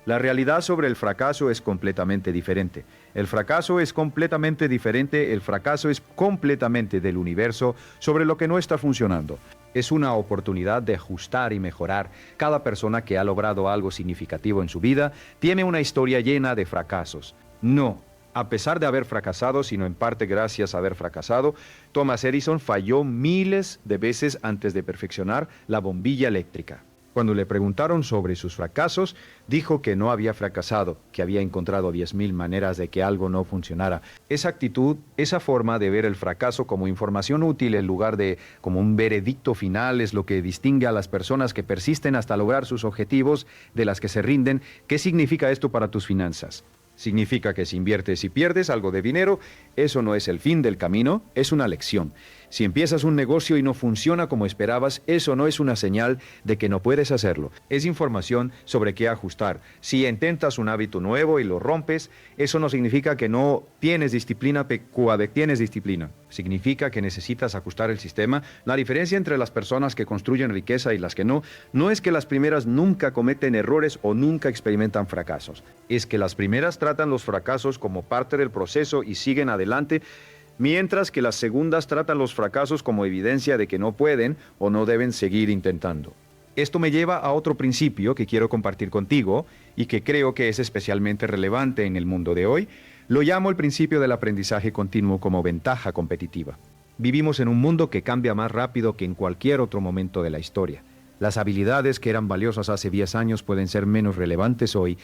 La realidad sobre el fracaso es completamente diferente. El fracaso es completamente diferente, el fracaso es completamente del universo sobre lo que no está funcionando. Es una oportunidad de ajustar y mejorar. Cada persona que ha logrado algo significativo en su vida tiene una historia llena de fracasos. No, a pesar de haber fracasado, sino en parte gracias a haber fracasado, Thomas Edison falló miles de veces antes de perfeccionar la bombilla eléctrica. Cuando le preguntaron sobre sus fracasos, dijo que no había fracasado, que había encontrado 10,000 maneras de que algo no funcionara. Esa actitud, esa forma de ver el fracaso como información útil en lugar de como un veredicto final es lo que distingue a las personas que persisten hasta lograr sus objetivos de las que se rinden. ¿Qué significa esto para tus finanzas? Significa que si inviertes y pierdes algo de dinero, eso no es el fin del camino, es una lección. Si empiezas un negocio y no funciona como esperabas, eso no es una señal de que no puedes hacerlo. Es información sobre qué ajustar. Si intentas un hábito nuevo y lo rompes, eso no significa que no tienes disciplina, tienes disciplina. Significa que necesitas ajustar el sistema. La diferencia entre las personas que construyen riqueza y las que no es que las primeras nunca cometen errores o nunca experimentan fracasos. Es que las primeras tratan los fracasos como parte del proceso y siguen adelante, mientras que las segundas tratan los fracasos como evidencia de que no pueden o no deben seguir intentando. Esto me lleva a otro principio que quiero compartir contigo y que creo que es especialmente relevante en el mundo de hoy. Lo llamo el principio del aprendizaje continuo como ventaja competitiva. Vivimos en un mundo que cambia más rápido que en cualquier otro momento de la historia. Las habilidades que eran valiosas hace 10 años pueden ser menos relevantes hoy.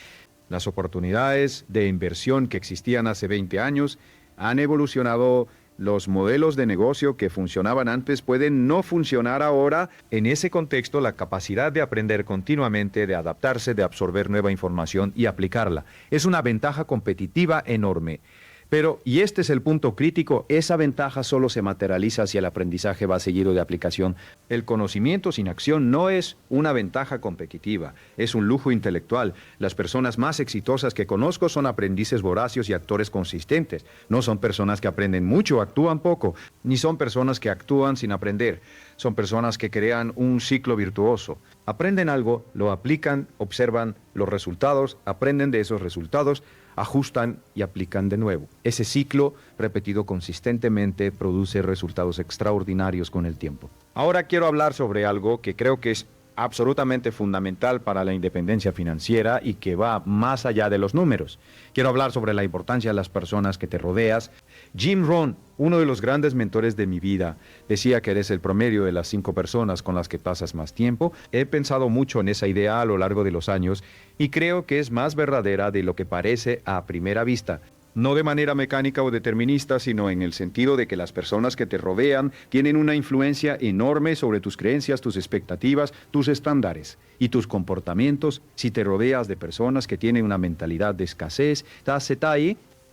Las oportunidades de inversión que existían hace 20 años han evolucionado. Los modelos de negocio que funcionaban antes pueden no funcionar ahora. En ese contexto, la capacidad de aprender continuamente, de adaptarse, de absorber nueva información y aplicarla, es una ventaja competitiva enorme. Pero, y este es el punto crítico, esa ventaja solo se materializa si el aprendizaje va seguido de aplicación. El conocimiento sin acción no es una ventaja competitiva, es un lujo intelectual. Las personas más exitosas que conozco son aprendices voraces y actores consistentes. No son personas que aprenden mucho, actúan poco, ni son personas que actúan sin aprender. Son personas que crean un ciclo virtuoso. Aprenden algo, lo aplican, observan los resultados, aprenden de esos resultados, ajustan y aplican de nuevo. Ese ciclo, repetido consistentemente, produce resultados extraordinarios con el tiempo. Ahora quiero hablar sobre algo que creo que es absolutamente fundamental para la independencia financiera y que va más allá de los números. Quiero hablar sobre la importancia de las personas que te rodeas. Jim Rohn, uno de los grandes mentores de mi vida, decía que eres el promedio de las 5 personas con las que pasas más tiempo. He pensado mucho en esa idea a lo largo de los años y creo que es más verdadera de lo que parece a primera vista. No de manera mecánica o determinista, sino en el sentido de que las personas que te rodean tienen una influencia enorme sobre tus creencias, tus expectativas, tus estándares y tus comportamientos. Si te rodeas de personas que tienen una mentalidad de escasez,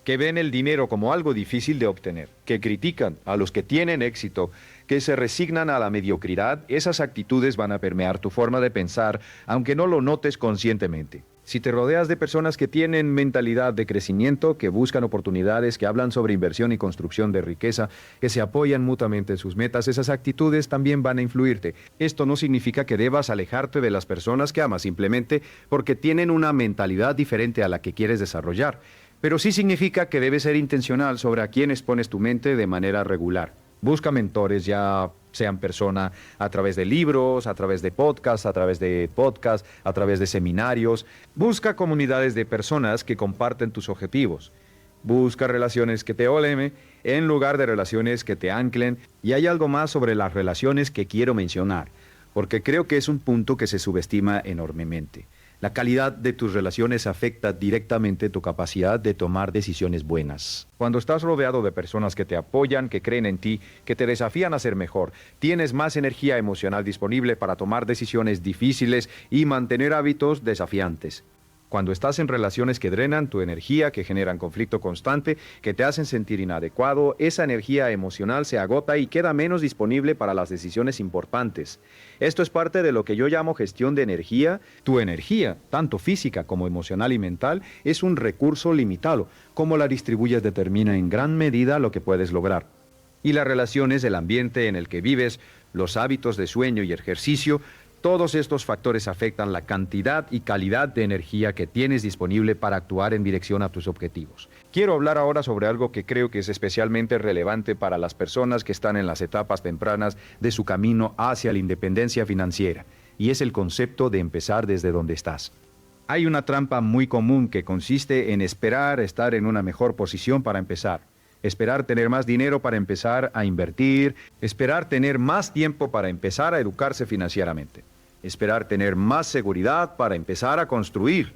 que ven el dinero como algo difícil de obtener, que critican a los que tienen éxito, que se resignan a la mediocridad, esas actitudes van a permear tu forma de pensar, aunque no lo notes conscientemente. Si te rodeas de personas que tienen mentalidad de crecimiento, que buscan oportunidades, que hablan sobre inversión y construcción de riqueza, que se apoyan mutuamente en sus metas, esas actitudes también van a influirte. Esto no significa que debas alejarte de las personas que amas, simplemente porque tienen una mentalidad diferente a la que quieres desarrollar. Pero sí significa que debes ser intencional sobre a quiénes pones tu mente de manera regular. Busca mentores, ya sean personas a través de libros, a través de podcasts, a través de seminarios. Busca comunidades de personas que comparten tus objetivos. Busca relaciones que te olemen en lugar de relaciones que te anclen. Y hay algo más sobre las relaciones que quiero mencionar, porque creo que es un punto que se subestima enormemente. La calidad de tus relaciones afecta directamente tu capacidad de tomar decisiones buenas. Cuando estás rodeado de personas que te apoyan, que creen en ti, que te desafían a ser mejor, tienes más energía emocional disponible para tomar decisiones difíciles y mantener hábitos desafiantes. Cuando estás en relaciones que drenan tu energía, que generan conflicto constante, que te hacen sentir inadecuado, esa energía emocional se agota y queda menos disponible para las decisiones importantes. Esto es parte de lo que yo llamo gestión de energía. Tu energía, tanto física como emocional y mental, es un recurso limitado. Cómo la distribuyes determina en gran medida lo que puedes lograr. Y las relaciones, el ambiente en el que vives, los hábitos de sueño y ejercicio, todos estos factores afectan la cantidad y calidad de energía que tienes disponible para actuar en dirección a tus objetivos. Quiero hablar ahora sobre algo que creo que es especialmente relevante para las personas que están en las etapas tempranas de su camino hacia la independencia financiera, y es el concepto de empezar desde donde estás. Hay una trampa muy común que consiste en esperar estar en una mejor posición para empezar. Esperar tener más dinero para empezar a invertir, esperar tener más tiempo para empezar a educarse financieramente, esperar tener más seguridad para empezar a construir.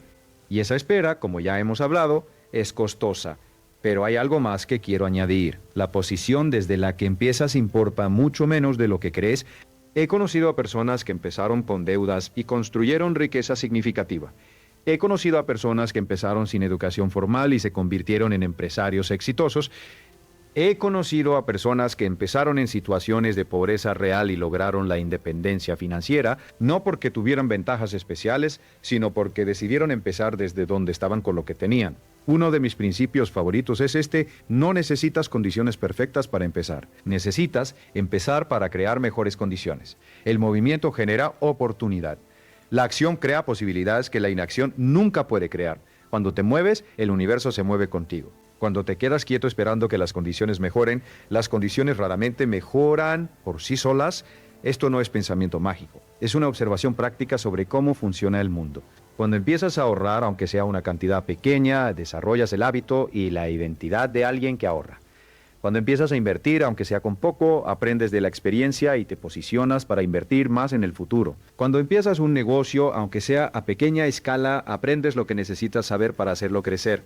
Y esa espera, como ya hemos hablado, es costosa. Pero hay algo más que quiero añadir. La posición desde la que empiezas importa mucho menos de lo que crees. He conocido a personas que empezaron con deudas y construyeron riqueza significativa. He conocido a personas que empezaron sin educación formal y se convirtieron en empresarios exitosos. He conocido a personas que empezaron en situaciones de pobreza real y lograron la independencia financiera, no porque tuvieran ventajas especiales, sino porque decidieron empezar desde donde estaban con lo que tenían. Uno de mis principios favoritos es no necesitas condiciones perfectas para empezar. Necesitas empezar para crear mejores condiciones. El movimiento genera oportunidad. La acción crea posibilidades que la inacción nunca puede crear. Cuando te mueves, el universo se mueve contigo. Cuando te quedas quieto esperando que las condiciones mejoren, las condiciones raramente mejoran por sí solas. Esto no es pensamiento mágico, es una observación práctica sobre cómo funciona el mundo. Cuando empiezas a ahorrar, aunque sea una cantidad pequeña, desarrollas el hábito y la identidad de alguien que ahorra. Cuando empiezas a invertir, aunque sea con poco, aprendes de la experiencia y te posicionas para invertir más en el futuro. Cuando empiezas un negocio, aunque sea a pequeña escala, aprendes lo que necesitas saber para hacerlo crecer.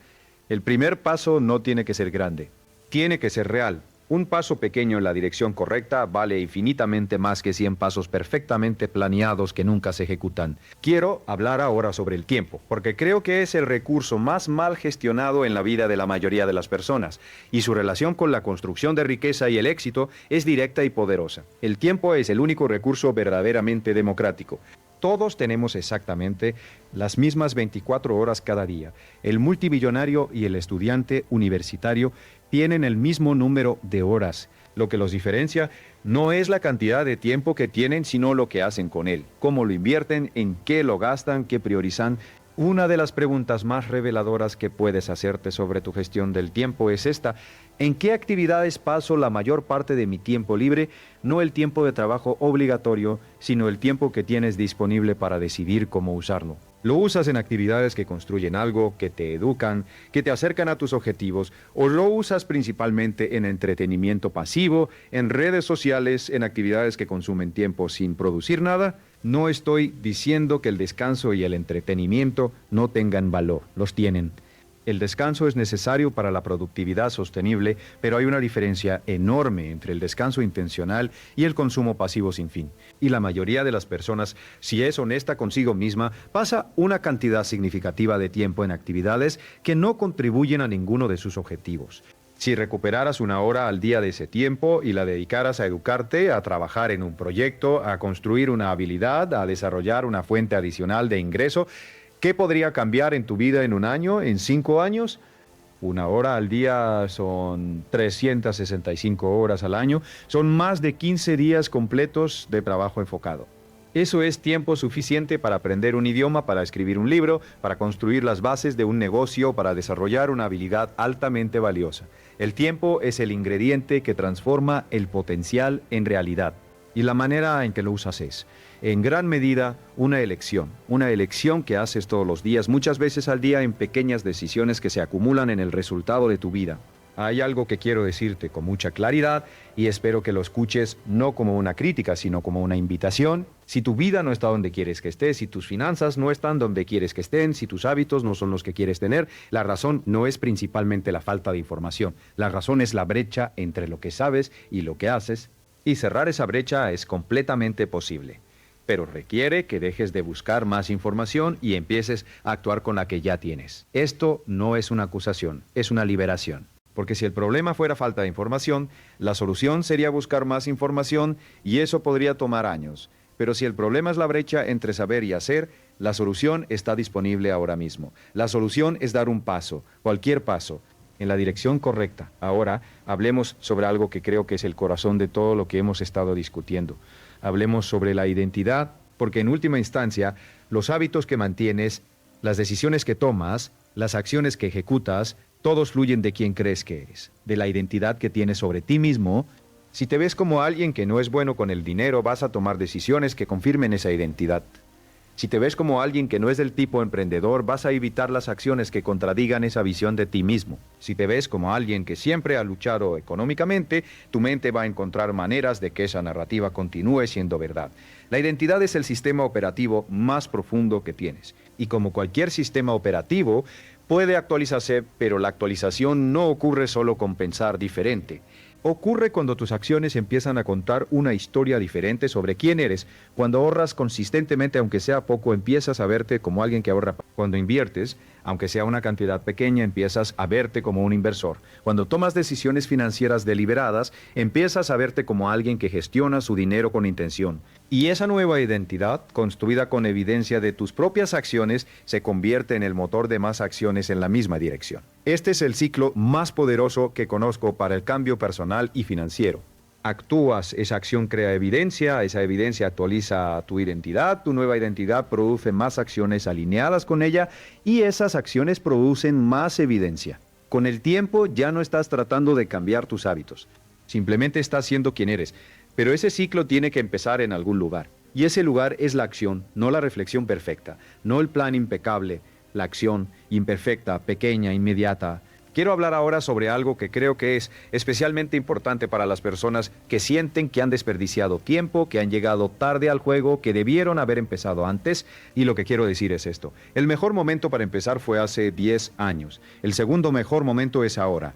El primer paso no tiene que ser grande, tiene que ser real. Un paso pequeño en la dirección correcta vale infinitamente más que 100 pasos perfectamente planeados que nunca se ejecutan. Quiero hablar ahora sobre el tiempo, porque creo que es el recurso más mal gestionado en la vida de la mayoría de las personas, y su relación con la construcción de riqueza y el éxito es directa y poderosa. El tiempo es el único recurso verdaderamente democrático. Todos tenemos exactamente las mismas 24 horas cada día. El multimillonario y el estudiante universitario tienen el mismo número de horas. Lo que los diferencia no es la cantidad de tiempo que tienen, sino lo que hacen con él, cómo lo invierten, en qué lo gastan, qué priorizan. Una de las preguntas más reveladoras que puedes hacerte sobre tu gestión del tiempo es esta: ¿en qué actividades paso la mayor parte de mi tiempo libre? No el tiempo de trabajo obligatorio, sino el tiempo que tienes disponible para decidir cómo usarlo. ¿Lo usas en actividades que construyen algo, que te educan, que te acercan a tus objetivos, o lo usas principalmente en entretenimiento pasivo, en redes sociales, en actividades que consumen tiempo sin producir nada? No estoy diciendo que el descanso y el entretenimiento no tengan valor, los tienen. El descanso es necesario para la productividad sostenible, pero hay una diferencia enorme entre el descanso intencional y el consumo pasivo sin fin. Y la mayoría de las personas, si es honesta consigo misma, pasa una cantidad significativa de tiempo en actividades que no contribuyen a ninguno de sus objetivos. Si recuperaras 1 hora al día de ese tiempo y la dedicaras a educarte, a trabajar en un proyecto, a construir una habilidad, a desarrollar una fuente adicional de ingreso, ¿qué podría cambiar en tu vida en 1 año, en 5 años? 1 hora al día son 365 horas al año, son más de 15 días completos de trabajo enfocado. Eso es tiempo suficiente para aprender un idioma, para escribir un libro, para construir las bases de un negocio, para desarrollar una habilidad altamente valiosa. El tiempo es el ingrediente que transforma el potencial en realidad. Y la manera en que lo usas es, en gran medida, una elección que haces todos los días, muchas veces al día, en pequeñas decisiones que se acumulan en el resultado de tu vida. Hay algo que quiero decirte con mucha claridad y espero que lo escuches no como una crítica, sino como una invitación. Si tu vida no está donde quieres que esté, si tus finanzas no están donde quieres que estén, si tus hábitos no son los que quieres tener, la razón no es principalmente la falta de información. La razón es la brecha entre lo que sabes y lo que haces, y cerrar esa brecha es completamente posible. pero requiere que dejes de buscar más información y empieces a actuar con la que ya tienes. Esto no es una acusación, es una liberación. Porque si el problema fuera falta de información, la solución sería buscar más información y eso podría tomar años. Pero si el problema es la brecha entre saber y hacer, la solución está disponible ahora mismo. La solución es dar un paso, cualquier paso, en la dirección correcta. Ahora hablemos sobre algo que creo que es el corazón de todo lo que hemos estado discutiendo. Hablemos sobre la identidad, porque en última instancia, los hábitos que mantienes, las decisiones que tomas, las acciones que ejecutas, todos fluyen de quién crees que eres, de la identidad que tienes sobre ti mismo. Si te ves como alguien que no es bueno con el dinero, vas a tomar decisiones que confirmen esa identidad. Si te ves como alguien que no es del tipo emprendedor, vas a evitar las acciones que contradigan esa visión de ti mismo. Si te ves como alguien que siempre ha luchado económicamente, tu mente va a encontrar maneras de que esa narrativa continúe siendo verdad. La identidad es el sistema operativo más profundo que tienes. Y como cualquier sistema operativo, puede actualizarse, pero la actualización no ocurre solo con pensar diferente. Ocurre cuando tus acciones empiezan a contar una historia diferente sobre quién eres. Cuando ahorras consistentemente, aunque sea poco, empiezas a verte como alguien que ahorra. Cuando inviertes, aunque sea una cantidad pequeña, empiezas a verte como un inversor. Cuando tomas decisiones financieras deliberadas, empiezas a verte como alguien que gestiona su dinero con intención. Y esa nueva identidad, construida con evidencia de tus propias acciones, se convierte en el motor de más acciones en la misma dirección. Este es el ciclo más poderoso que conozco para el cambio personal y financiero. Actúas, esa acción crea evidencia, esa evidencia actualiza tu identidad, tu nueva identidad produce más acciones alineadas con ella y esas acciones producen más evidencia. Con el tiempo ya no estás tratando de cambiar tus hábitos, simplemente estás siendo quien eres, pero ese ciclo tiene que empezar en algún lugar. Y ese lugar es la acción, no la reflexión perfecta, no el plan impecable, la acción imperfecta, pequeña, inmediata. Quiero hablar ahora sobre algo que creo que es especialmente importante para las personas que sienten que han desperdiciado tiempo, que han llegado tarde al juego, que debieron haber empezado antes, y lo que quiero decir es esto. El mejor momento para empezar fue hace 10 años. El segundo mejor momento es ahora.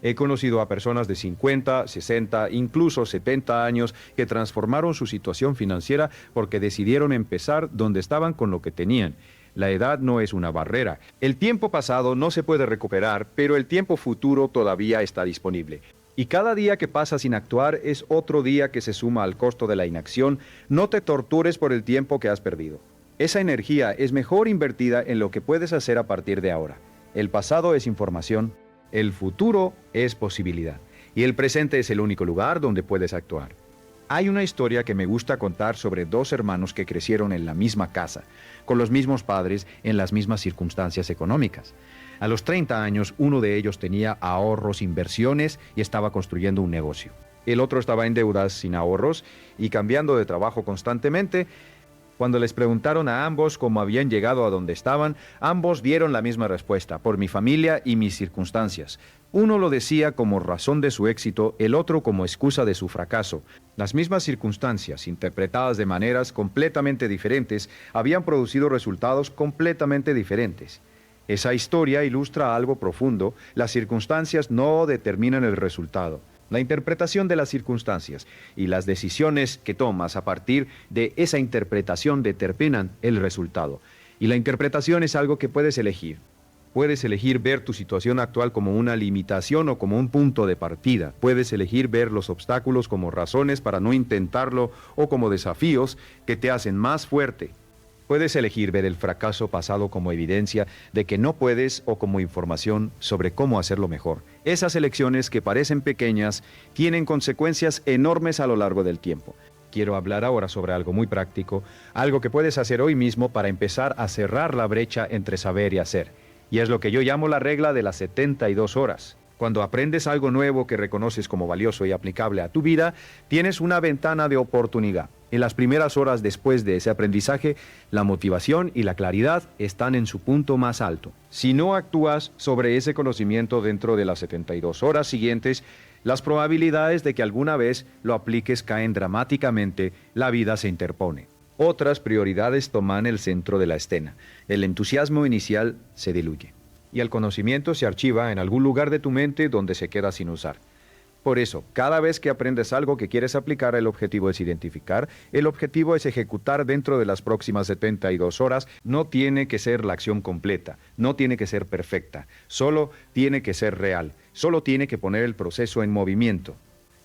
He conocido a personas de 50, 60, incluso 70 años que transformaron su situación financiera porque decidieron empezar donde estaban con lo que tenían. La edad no es una barrera. El tiempo pasado no se puede recuperar, pero el tiempo futuro todavía está disponible. Y cada día que pasa sin actuar es otro día que se suma al costo de la inacción. No te tortures por el tiempo que has perdido. Esa energía es mejor invertida en lo que puedes hacer a partir de ahora. El pasado es información, el futuro es posibilidad. Y el presente es el único lugar donde puedes actuar. Hay una historia que me gusta contar sobre dos hermanos que crecieron en la misma casa, con los mismos padres, en las mismas circunstancias económicas. A los 30 años, uno de ellos tenía ahorros, inversiones y estaba construyendo un negocio. El otro estaba en deudas, sin ahorros y cambiando de trabajo constantemente. Cuando les preguntaron a ambos cómo habían llegado a donde estaban, ambos dieron la misma respuesta: por mi familia y mis circunstancias. Uno lo decía como razón de su éxito, el otro como excusa de su fracaso. Las mismas circunstancias, interpretadas de maneras completamente diferentes, habían producido resultados completamente diferentes. Esa historia ilustra algo profundo: las circunstancias no determinan el resultado. La interpretación de las circunstancias y las decisiones que tomas a partir de esa interpretación determinan el resultado. Y la interpretación es algo que puedes elegir. Puedes elegir ver tu situación actual como una limitación o como un punto de partida. Puedes elegir ver los obstáculos como razones para no intentarlo o como desafíos que te hacen más fuerte. Puedes elegir ver el fracaso pasado como evidencia de que no puedes o como información sobre cómo hacerlo mejor. Esas elecciones que parecen pequeñas tienen consecuencias enormes a lo largo del tiempo. Quiero hablar ahora sobre algo muy práctico, algo que puedes hacer hoy mismo para empezar a cerrar la brecha entre saber y hacer. Y es lo que yo llamo la regla de las 72 horas. Cuando aprendes algo nuevo que reconoces como valioso y aplicable a tu vida, tienes una ventana de oportunidad. En las primeras horas después de ese aprendizaje, la motivación y la claridad están en su punto más alto. Si no actúas sobre ese conocimiento dentro de las 72 horas siguientes, las probabilidades de que alguna vez lo apliques caen dramáticamente, la vida se interpone. Otras prioridades toman el centro de la escena. El entusiasmo inicial se diluye y el conocimiento se archiva en algún lugar de tu mente donde se queda sin usar. Por eso, cada vez que aprendes algo que quieres aplicar, el objetivo es identificar, el objetivo es ejecutar dentro de las próximas 72 horas. No tiene que ser la acción completa, no tiene que ser perfecta, solo tiene que ser real, solo tiene que poner el proceso en movimiento.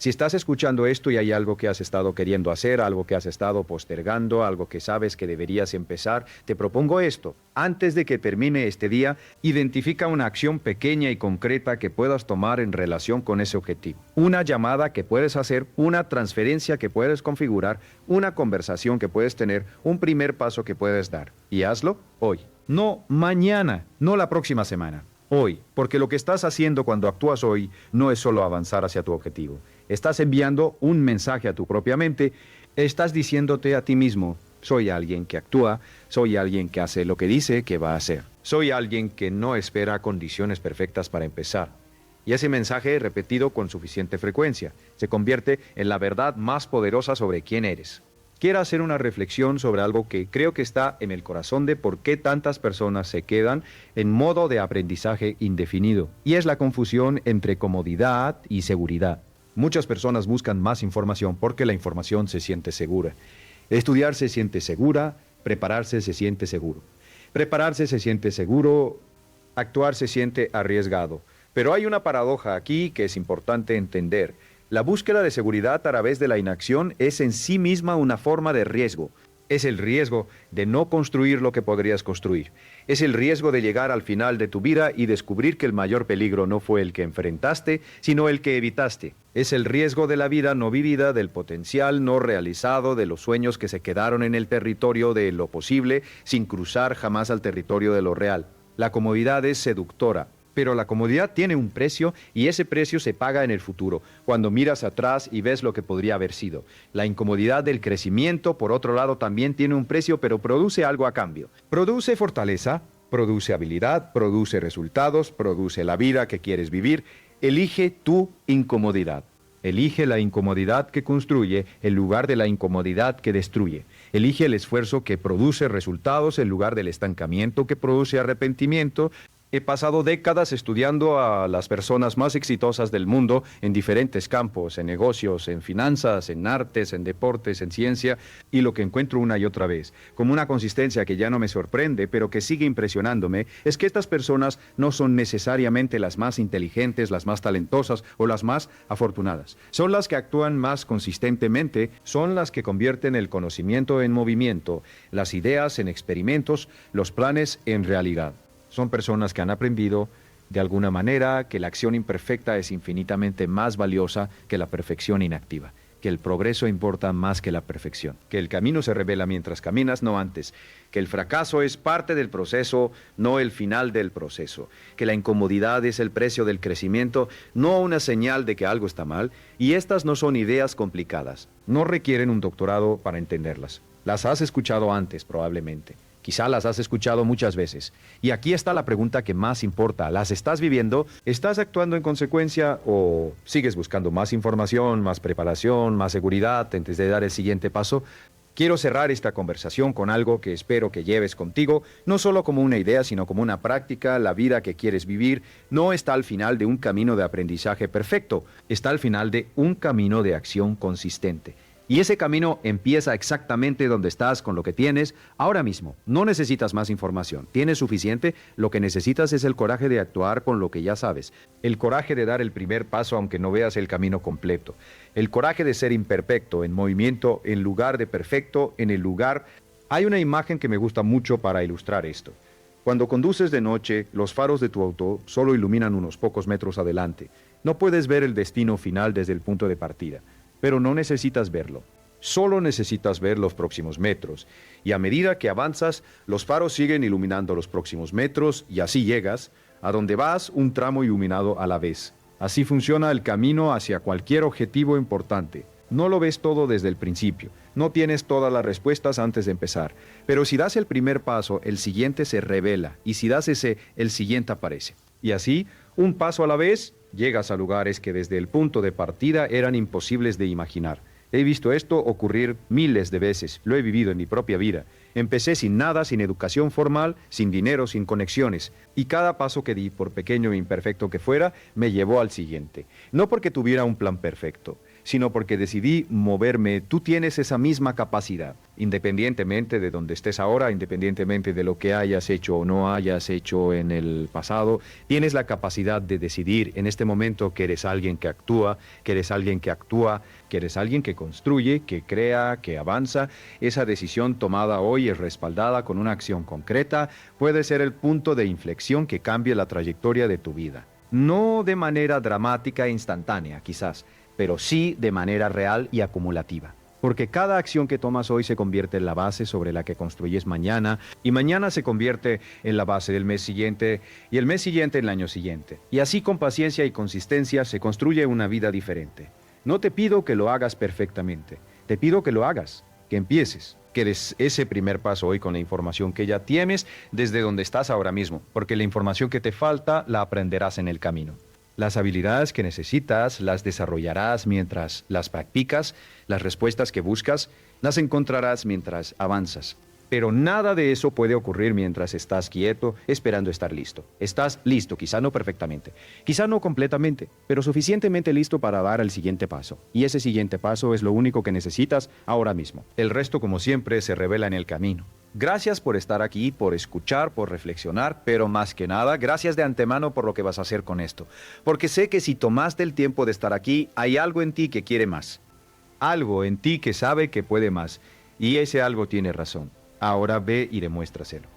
Si estás escuchando esto y hay algo que has estado queriendo hacer, algo que has estado postergando, algo que sabes que deberías empezar, te propongo esto. Antes de que termine este día, identifica una acción pequeña y concreta que puedas tomar en relación con ese objetivo. Una llamada que puedes hacer, una transferencia que puedes configurar, una conversación que puedes tener, un primer paso que puedes dar. Y hazlo hoy. No mañana, no la próxima semana. Hoy, porque lo que estás haciendo cuando actúas hoy no es solo avanzar hacia tu objetivo. Estás enviando un mensaje a tu propia mente, estás diciéndote a ti mismo, soy alguien que actúa, soy alguien que hace lo que dice que va a hacer. Soy alguien que no espera condiciones perfectas para empezar. Y ese mensaje, repetido con suficiente frecuencia, se convierte en la verdad más poderosa sobre quién eres. Quiero hacer una reflexión sobre algo que creo que está en el corazón de por qué tantas personas se quedan en modo de aprendizaje indefinido. Y es la confusión entre comodidad y seguridad. Muchas personas buscan más información porque la información se siente segura. Estudiar se siente segura, prepararse se siente seguro. Prepararse se siente seguro, actuar se siente arriesgado. Pero hay una paradoja aquí que es importante entender. La búsqueda de seguridad a través de la inacción es en sí misma una forma de riesgo. Es el riesgo de no construir lo que podrías construir. Es el riesgo de llegar al final de tu vida y descubrir que el mayor peligro no fue el que enfrentaste, sino el que evitaste. Es el riesgo de la vida no vivida, del potencial no realizado, de los sueños que se quedaron en el territorio de lo posible, sin cruzar jamás al territorio de lo real. La comodidad es seductora. Pero la comodidad tiene un precio y ese precio se paga en el futuro, cuando miras atrás y ves lo que podría haber sido. La incomodidad del crecimiento, por otro lado, también tiene un precio, pero produce algo a cambio. Produce fortaleza, produce habilidad, produce resultados, produce la vida que quieres vivir. Elige tu incomodidad. Elige la incomodidad que construye en lugar de la incomodidad que destruye. Elige el esfuerzo que produce resultados en lugar del estancamiento que produce arrepentimiento. He pasado décadas estudiando a las personas más exitosas del mundo en diferentes campos, en negocios, en finanzas, en artes, en deportes, en ciencia, y lo que encuentro una y otra vez, como una consistencia que ya no me sorprende, pero que sigue impresionándome, es que estas personas no son necesariamente las más inteligentes, las más talentosas o las más afortunadas. Son las que actúan más consistentemente, son las que convierten el conocimiento en movimiento, las ideas en experimentos, los planes en realidad. Son personas que han aprendido, de alguna manera, que la acción imperfecta es infinitamente más valiosa que la perfección inactiva, que el progreso importa más que la perfección, que el camino se revela mientras caminas, no antes, que el fracaso es parte del proceso, no el final del proceso, que la incomodidad es el precio del crecimiento, no una señal de que algo está mal, y estas no son ideas complicadas, no requieren un doctorado para entenderlas. Las has escuchado antes, probablemente. Quizá las has escuchado muchas veces. Y aquí está la pregunta que más importa. ¿Las estás viviendo? ¿Estás actuando en consecuencia o sigues buscando más información, más preparación, más seguridad antes de dar el siguiente paso? Quiero cerrar esta conversación con algo que espero que lleves contigo, no solo como una idea, sino como una práctica. La vida que quieres vivir no está al final de un camino de aprendizaje perfecto, está al final de un camino de acción consistente. Y ese camino empieza exactamente donde estás con lo que tienes ahora mismo. No necesitas más información. Tienes suficiente. Lo que necesitas es el coraje de actuar con lo que ya sabes. El coraje de dar el primer paso aunque no veas el camino completo. El coraje de ser imperfecto, en movimiento, en lugar de perfecto, en el lugar. Hay una imagen que me gusta mucho para ilustrar esto. Cuando conduces de noche, los faros de tu auto solo iluminan unos pocos metros adelante. No puedes ver el destino final desde el punto de partida. Pero no necesitas verlo. Solo necesitas ver los próximos metros. Y a medida que avanzas, los faros siguen iluminando los próximos metros y así llegas a donde vas un tramo iluminado a la vez. Así funciona el camino hacia cualquier objetivo importante. No lo ves todo desde el principio. No tienes todas las respuestas antes de empezar. Pero si das el primer paso, el siguiente se revela. Y si das ese, el siguiente aparece. Y así, un paso a la vez, llegas a lugares que desde el punto de partida eran imposibles de imaginar. He visto esto ocurrir miles de veces, lo he vivido en mi propia vida. Empecé sin nada, sin educación formal, sin dinero, sin conexiones. Y cada paso que di, por pequeño e imperfecto que fuera, me llevó al siguiente. No porque tuviera un plan perfecto, sino porque decidí moverme. Tú tienes esa misma capacidad, independientemente de donde estés ahora, independientemente de lo que hayas hecho o no hayas hecho en el pasado. Tienes la capacidad de decidir en este momento que eres alguien que actúa, que eres alguien que actúa, que eres alguien que construye, que crea, que avanza. Esa decisión tomada hoy es respaldada con una acción concreta. Puede ser el punto de inflexión que cambie la trayectoria de tu vida. No de manera dramática e instantánea, quizás, pero sí de manera real y acumulativa. Porque cada acción que tomas hoy se convierte en la base sobre la que construyes mañana, y mañana se convierte en la base del mes siguiente, y el mes siguiente en el año siguiente. Y así con paciencia y consistencia se construye una vida diferente. No te pido que lo hagas perfectamente, te pido que lo hagas, que empieces, que des ese primer paso hoy con la información que ya tienes desde donde estás ahora mismo, porque la información que te falta la aprenderás en el camino. Las habilidades que necesitas las desarrollarás mientras las practicas, las respuestas que buscas las encontrarás mientras avanzas. Pero nada de eso puede ocurrir mientras estás quieto, esperando estar listo. Estás listo, quizá no perfectamente, quizá no completamente, pero suficientemente listo para dar el siguiente paso. Y ese siguiente paso es lo único que necesitas ahora mismo. El resto, como siempre, se revela en el camino. Gracias por estar aquí, por escuchar, por reflexionar, pero más que nada, gracias de antemano por lo que vas a hacer con esto. Porque sé que si tomaste el tiempo de estar aquí, hay algo en ti que quiere más. Algo en ti que sabe que puede más. Y ese algo tiene razón. Ahora ve y demuéstraselo.